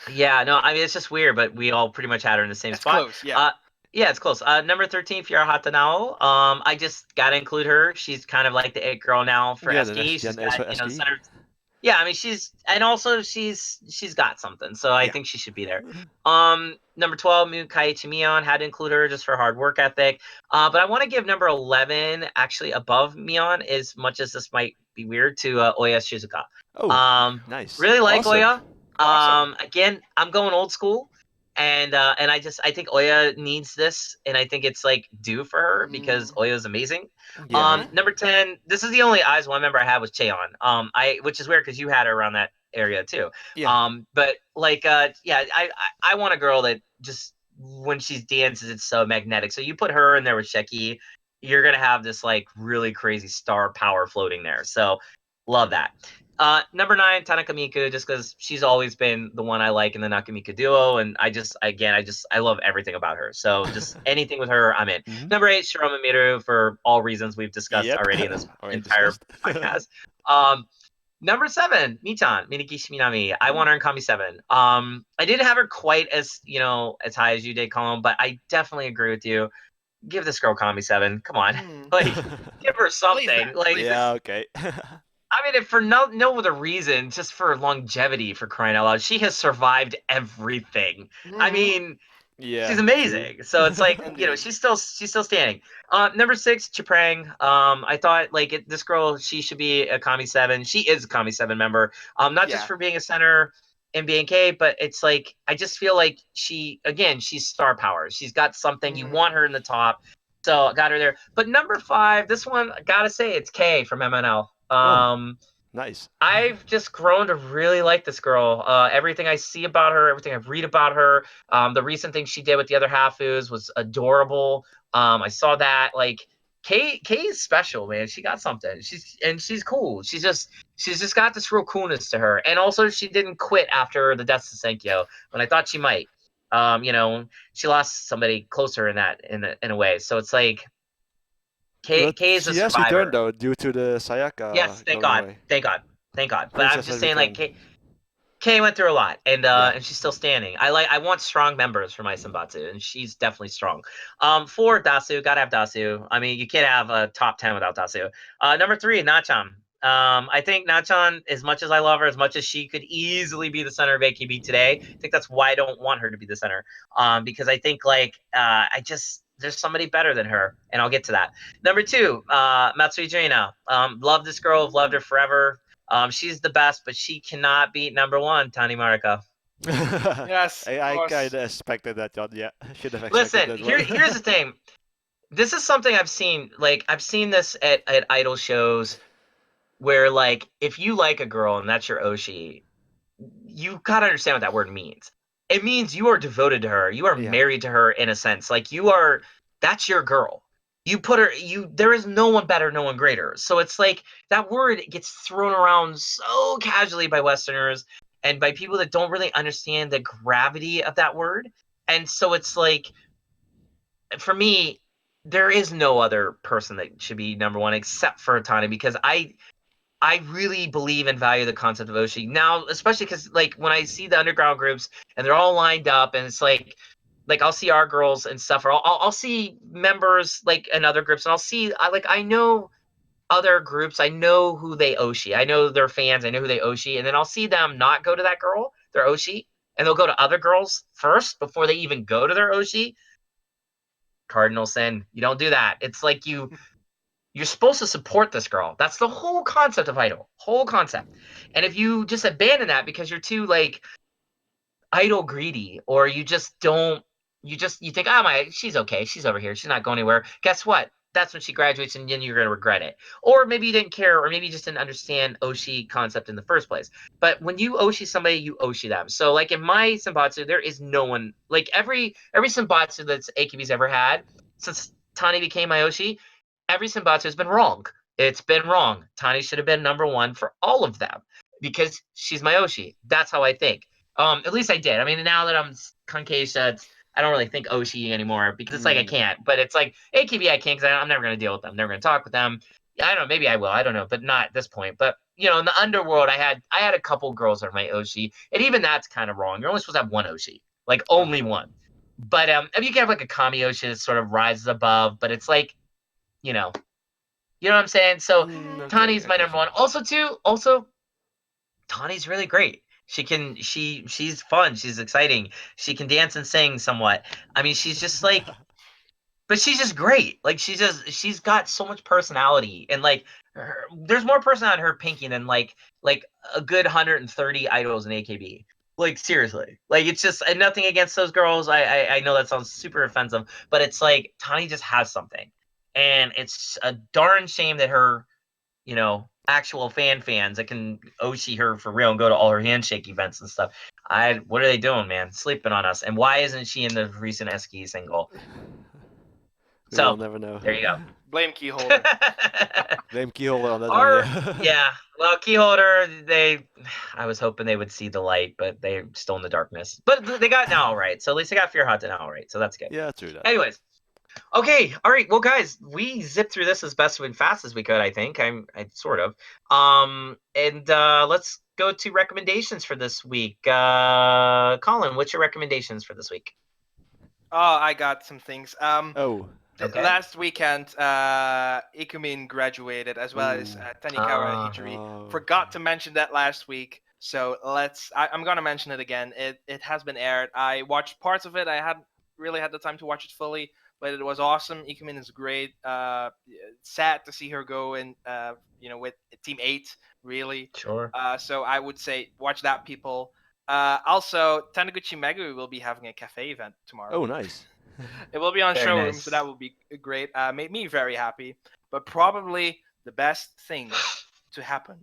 yeah, no, I mean it's just weird, but we all pretty much had her in the same It's spot. close, yeah. Yeah, it's close. Number 13, Fiora Hatanao. I just gotta include her. She's kind of like the it girl now for Yeah, the SKE. next She's gen is got, for you know, SKE. center. Yeah, I mean she's got something, so I Yeah. think she should be there. Number 12, Mukai Chimion, had to include her just for hard work ethic. But I want to give number 11 actually above Mion, as much as this might be weird, to Oya Shizuka. Oh, nice. Really like Awesome. Oya. Awesome. Again, I'm going old school, and I think Oya needs this, and I think it's like due for her because Oya is amazing. Yeah. Mhm. Number 10, this is the only Eyes One member I had was Cheon. Which is weird because you had her around that area too. Yeah. But like, yeah, I want a girl that just when she dances, it's so magnetic. So you put her in there with Sheki, you're gonna have this like really crazy star power floating there. So love that. Number 9, Tanaka Miku, just because she's always been the one I like in the Nakamika duo, and I love everything about her. So just anything with her, I'm in. Mhm. Number 8, Shiroma Miru, for all reasons we've discussed Yep. already in this Already entire discussed. podcast. Number 7, Michan, Minakishi Minami. I want her in Kami 7. I didn't have her quite as as high as you did, Colin, but I definitely agree with you. Give this girl Kami 7. Come on, like give her Please, something. that. Like Please. Yeah, okay. I mean, if for no other reason, just for longevity, for crying out loud, she has survived everything. I Mhm. mean, she's Yeah, true. amazing. So it's like Indeed. she's still standing. Number 6, Chiprang. I thought like this girl, she should be a Kami 7. She is a Kami 7 member. Not just Yeah. for being a center in BNK, but it's like I just feel like she's star power. She's got something. You want her in the top. So I got her there. But number 5, this one, I gotta say, it's K from MNL. Oh, nice. I've just grown to really like this girl. Everything I see about her, everything I read about her, the recent thing she did with the other Hafus was adorable. I saw that. Like K is special, man. She got something. She's cool. She's just got this real coolness to her. And also, she didn't quit after the death of Senkyo when I thought she might. She lost somebody closer in a way. So it's like But K is a she has returned survivor. though due to the Yes, Sayaka thank going God. away. Thank God. Thank God. But I'm Princess just has saying, like, returned. Kay went through a lot, Yeah. and she's still standing. I want strong members for my Senbatsu, and she's definitely strong. 4, Dasu, gotta have Dasu. I mean, you can't have a top 10 without Dasu. Number 3, Nachan. I think Nachan, as much as I love her, as much as she could easily be the center of AKB today, I think that's why I don't want her to be the center. Because I think there's somebody better than her, and I'll get to that. Number 2, Matsui Jurina. Love this girl, have loved her forever. She's the best, but she cannot beat number 1, Tani Marika. Yes, of I course. kind of expected that, John. Yeah, should have expected Listen, that one. here's the thing. This is something I've seen. Like I've seen this at idol shows where like if you like a girl and that's your Oshi, you gotta understand what that word means. It means you are devoted to her. You are Yeah. married to her in a sense. Like that's your girl. You put her, there is no one better, no one greater. So it's like that word gets thrown around so casually by Westerners and by people that don't really understand the gravity of that word. And so it's like, for me, there is no other person that should be number one except for Tani, because I really believe and value the concept of Oshi now, especially because like when I see the underground groups and they're all lined up, and it's like I'll see our girls and stuff, or I'll see members like in other groups, and I know other groups, I know who they Oshi, I know their fans, I know who they Oshi, and then I'll see them not go to that girl, their Oshi, and they'll go to other girls first before they even go to their Oshi. Cardinal sin. You don't do that. It's like you're supposed to support this girl. That's the whole concept of idol. Whole concept. And if you just abandon that because you're too like idol greedy, or you just don't, you think, she's okay, she's over here, she's not going anywhere. Guess what? That's when she graduates, and then you're gonna regret it. Or maybe you didn't care, or maybe you just didn't understand Oshi concept in the first place. But when you Oshi somebody, you Oshi them. So like in my Senbatsu, there is no one like every Senbatsu that's AKB's ever had since Tani became my Oshi. Every Senbatsu has been wrong. It's been wrong. Tani should have been number one for all of them because she's my Oshi. That's how I think. At least I did. I mean, now that I'm Kankesha, I don't really think Oshi anymore because it's like I can't. But it's like AKB I can't because I'm never going to deal with them. Never going to talk with them. I don't know. Maybe I will. I don't know. But not at this point. But, you know, in the underworld, I had a couple girls that are my Oshi. And even that's kind of wrong. You're only supposed to have one Oshi. Like, only one. But I mean, you can have like a Kami Oshi that sort of rises above. But it's like, you know what I'm saying? So Tani's my number one. Also, Tani's really great. She's fun. She's exciting. She can dance and sing somewhat. I mean, she's just like, but she's just great. Like she's got so much personality, and like there's more personality in her Pinky than like a good 130 idols in AKB. Like seriously, like it's just, and nothing against those girls. I know that sounds super offensive, but it's like Tani just has something, and it's a darn shame that her, actual fans that can Oshi her for real and go to all her handshake events and stuff. What are they doing, man? Sleeping on us. And why isn't she in the recent SKI single? We'll never know. There you go. Blame Keyholder. Blame Keyholder on that one. Yeah. Well, Keyholder, I was hoping they would see the light, but they're still in the darkness. But they got now right. So at least they got Fear Hot now right. So that's good. Yeah, true that. Anyways. Okay, all right. Well, guys, we zipped through this as best and fast as we could. I think I sort of. And let's go to recommendations for this week. Colin, what's your recommendations for this week? Oh, I got some things. Okay. Last weekend, Ikumin graduated, as well as Tanikawa Ichiri. Forgot to mention that last week, so I'm gonna mention it again. It has been aired. I watched parts of it. I hadn't really had the time to watch it fully, but it was awesome. Ikumin is great. Sad to see her go in, with Team 8, really. Sure. So I would say watch that, people. Also, Taniguchi Megumi will be having a cafe event tomorrow. Oh, nice. It will be on Showroom, nice. so that will be great. Made me very happy. But probably the best thing to happen,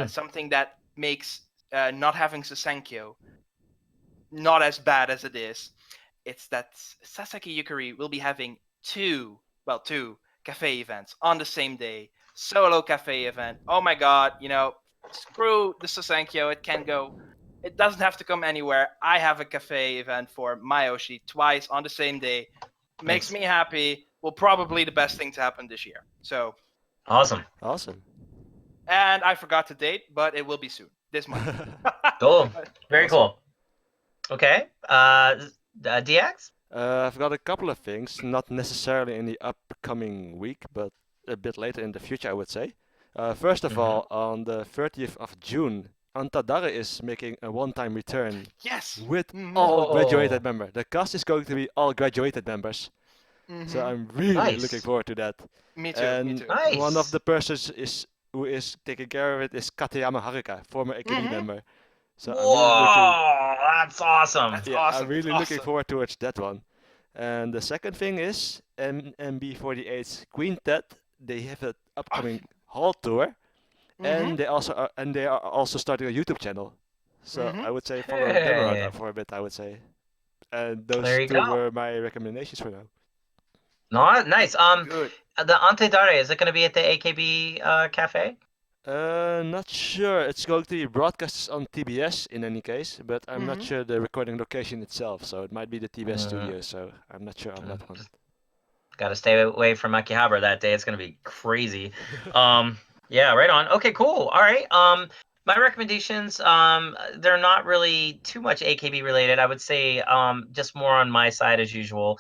something that makes not having Sousenkyo not as bad as it is, it's that Sasaki Yukari will be having two cafe events on the same day. Solo cafe event. Oh my god, screw the Sousenkyo, it doesn't have to come anywhere. I have a cafe event for Mayoshi twice on the same day. Makes me happy. Will probably the best thing to happen this year. So awesome. And I forgot the date, but it will be soon. This month. Cool. Very cool. Okay. DX? I've got a couple of things, not necessarily in the upcoming week, but a bit later in the future, I would say. First of all, on the 30th of June, Antadare is making a one-time return. Yes! With all graduated members. The cast is going to be all graduated members. So I'm really looking forward to that. Me too. And Nice. one of the persons who is taking care of it is Katayama Haruka, former AKB member. So that's awesome. That's yeah, awesome. I'm really looking forward towards that one. And the second thing is MB48's Quintet. They have an upcoming hall tour, and they are also starting a YouTube channel. So I would say follow them around for a bit. I would say, and those two were my recommendations for now. No, nice. Good. The Ante Dare, is it going to be at the AKB cafe? Not sure. It's going to be broadcast on TBS in any case, but I'm not Mhm. sure the recording location itself. So it might be the TBS Mm, studio. So I'm not sure on that one. Got to stay away from Akihabara that day. It's gonna be crazy. Yeah, right on. Okay, cool. All right. My recommendations, they're not really too much AKB related. I would say, just more on my side as usual.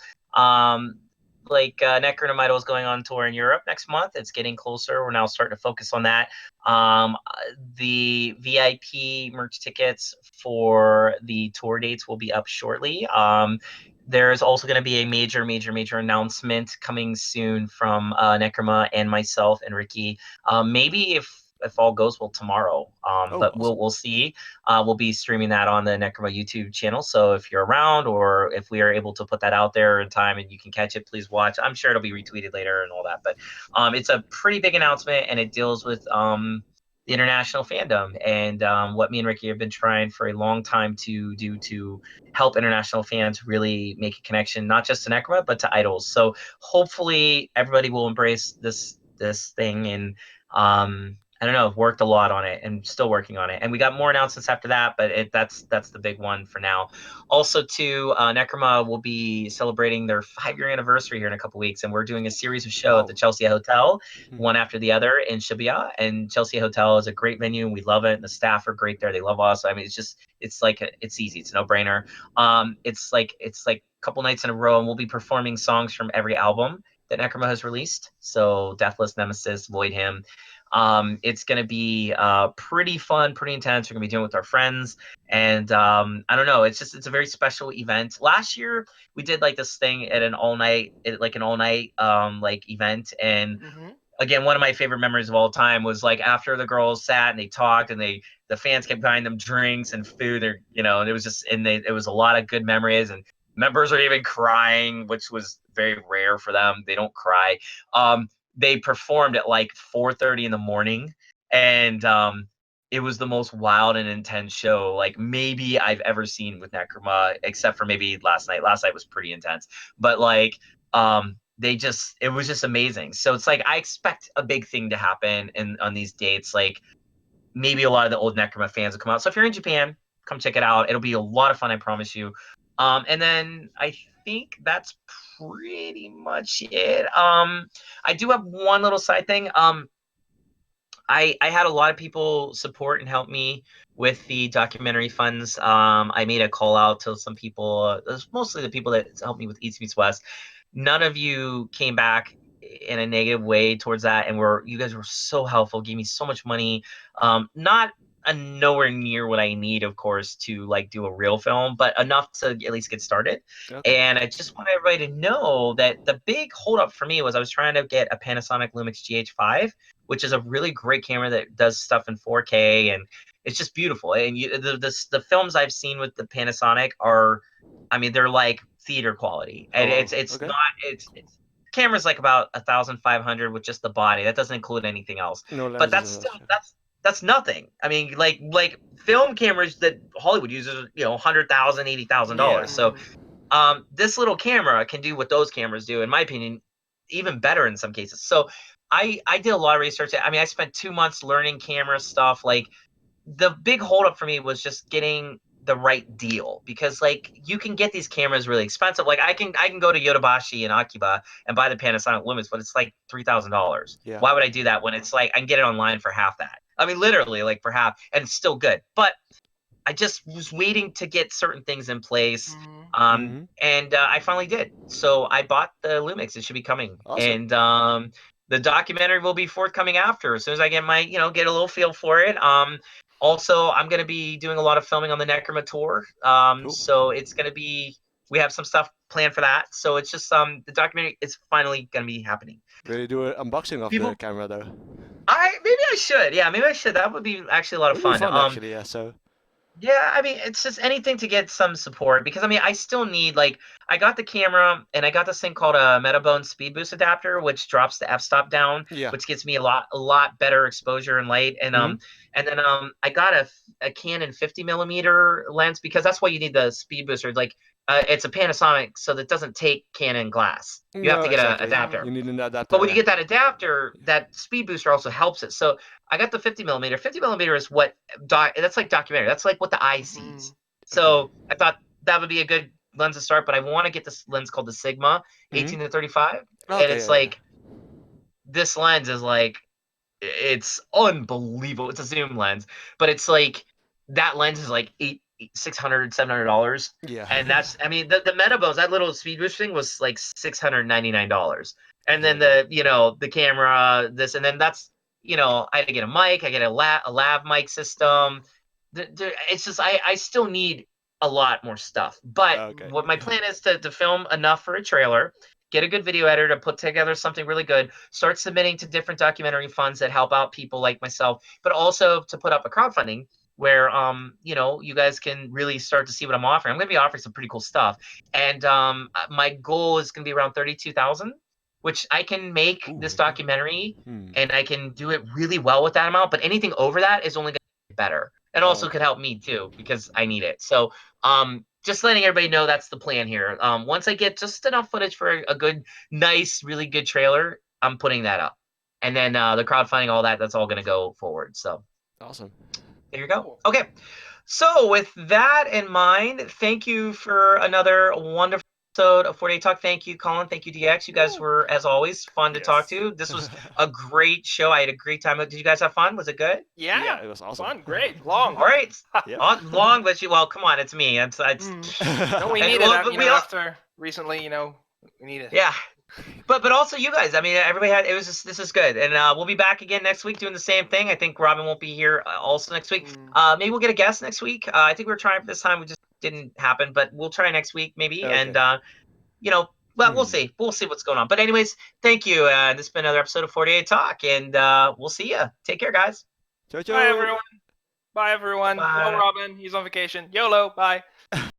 Necro no Idol is going on tour in Europe next month. It's getting closer. We're now starting to focus on that. The VIP merch tickets for the tour dates will be up shortly. There's also going to be a major announcement coming soon from Necroma and myself and Ricky. Maybe if all goes well tomorrow. Oh, But awesome. we'll see. We'll be streaming that on the Necroma YouTube channel. So if you're around, or if we are able to put that out there in time and you can catch it, please watch. I'm sure it'll be retweeted later and all that. But it's a pretty big announcement, and it deals with the international fandom and what me and Ricky have been trying for a long time to do to help international fans really make a connection, not just to Necroma, but to idols. So hopefully everybody will embrace this thing, and I don't know, worked a lot on it and still working on it. And we got more announcements after that, but that's the big one for now. Also, too, Necroma will be celebrating their 5-year anniversary here in a couple weeks, and we're doing a series of shows at the Wow. Chelsea Hotel, Mhm. one after the other in Shibuya. And Chelsea Hotel is a great venue, and we love it. And the staff are great there; they love us. I mean, it's easy, it's a no-brainer. It's like a couple nights in a row, and we'll be performing songs from every album that Necroma has released. So Deathless, Nemesis, Void Hymn. It's going to be pretty fun, pretty intense. We're going to be doing it with our friends. And I don't know. It's a very special event. Last year, we did like this thing at an all night like event. And Mhm. again, one of my favorite memories of all time was like after the girls sat and they talked, and the fans kept buying them drinks and food, or and it was a lot of good memories, and members are even crying, which was very rare for them. They don't cry. They performed at like 4:30 in the morning, and it was the most wild and intense show like maybe I've ever seen with Necroma, except for maybe last night. Last night was pretty intense, but like it was just amazing. So it's like I expect a big thing to happen on these dates. Like maybe a lot of the old Necroma fans will come out. So if you're in Japan, come check it out. It'll be a lot of fun, I promise you. And then I think that's pretty much it. I do have one little side thing. I had a lot of people support and help me with the documentary funds. I made a call out to some people, mostly the people that helped me with East Meets West. None of you came back in a negative way towards that, and you guys were so helpful, gave me so much money. Not nowhere near what I need, of course, to like do a real film, but enough to at least get started. Okay. And I just want everybody to know that the big holdup for me was I was trying to get a Panasonic Lumix GH5, which is a really great camera that does stuff in 4K, and it's just beautiful. And the films I've seen with the Panasonic are, I mean, they're like theater quality, and Oh, it's okay. not it's camera's like about 1,500 with just the body. That doesn't include anything else. No But lenses that's and still such. that's nothing. I mean, like film cameras that Hollywood uses, $100,000, $80,000. Yeah. So Mhm. this little camera can do what those cameras do, in my opinion, even better in some cases. So I did a lot of research. I mean, I spent 2 months learning camera stuff. Like the big holdup for me was just getting the right deal, because like you can get these cameras really expensive. Like I can go to Yodobashi and Akiba and buy the Panasonic Lumix, but it's like $3,000. Yeah. Why would I do that when it's like I can get it online for half that? I mean, literally like for half, and it's still good. But I just was waiting to get certain things in place. Mhm. Mm-hmm. And I finally did. So I bought the Lumix. It should be coming. Awesome. And the documentary will be forthcoming after, as soon as I get get a little feel for it. Also, I'm going to be doing a lot of filming on the Necroma tour. Cool. So it's going to we have some stuff planned for that. So it's just, the documentary is finally going to be happening. Will you do an unboxing of the People, camera though? maybe I should. Yeah, maybe I should. That would be actually a lot of It'll be fun. fun actually. Yeah. So. Yeah, I mean, it's just anything to get some support, because I mean, I still need, like, I got the camera and I got this thing called a Metabone Speed Boost adapter, which drops the f-stop down, Yeah. which gets me a lot better exposure and light. And Mm-hmm. I got a Canon 50 millimeter lens, because that's why you need the speed booster. Like it's a Panasonic, so that doesn't take Canon glass. You have No, to get exactly. an adapter. You need an adapter. But when you yeah. get that adapter, that speed booster also helps it. So I got the 50 millimeter. 50 millimeter is what that's like documentary. That's like what the eye sees. So I thought that would be a good lens to start. But I want to get this lens called the Sigma 18 to 35, and Okay, it's yeah, like this lens is like it's unbelievable. It's a zoom lens, but it's like that lens is like $600-$700. yeah. And that's, I mean, the Metabos, that little speed boost thing was like $699. And then the camera, this, and then that's, I had to get a mic, I get a lav mic system. It's just, I still need a lot more stuff. But what my plan is to film enough for a trailer, get a good video editor to put together something really good, start submitting to different documentary funds that help out people like myself, but also to put up a crowdfunding where you guys can really start to see what I'm offering. I'm going to be offering some pretty cool stuff, and my goal is going to be around 32,000, which I can make this documentary, and I can do it really well with that amount. But anything over that is only going to get better, and also could help me too because I need it. So just letting everybody know that's the plan here. Once I get just enough footage for a good, nice, really good trailer, I'm putting that up, and then the crowdfunding, all that's all going to go forward. So Awesome. there you go. Okay. So with that in mind, thank you for another wonderful episode of 48 Talk. Thank you, Colin. Thank you, DX. You guys were, as always, fun to talk to. This was a great show. I had a great time. Did you guys have fun? Was it good? Yeah, it was awesome. Fun, great, long. All right. Yeah. Long, but well, come on. It's me. It's No, we And- need well, but it. we all- After recently, we need it. Yeah. But also you guys. I mean, everybody had. It was just, this is good, and we'll be back again next week doing the same thing. I think Robin won't be here also next week. Maybe we'll get a guest next week. I think we were trying for this time. We just didn't happen, but we'll try next week maybe. Okay. And well, we'll see. We'll see what's going on. But anyways, thank you. This has been another episode of 48 Talk, and we'll see you. Take care, guys. Ciao, ciao. Bye, everyone. Bye, everyone. Bye. Go, Robin. He's on vacation. YOLO. Bye.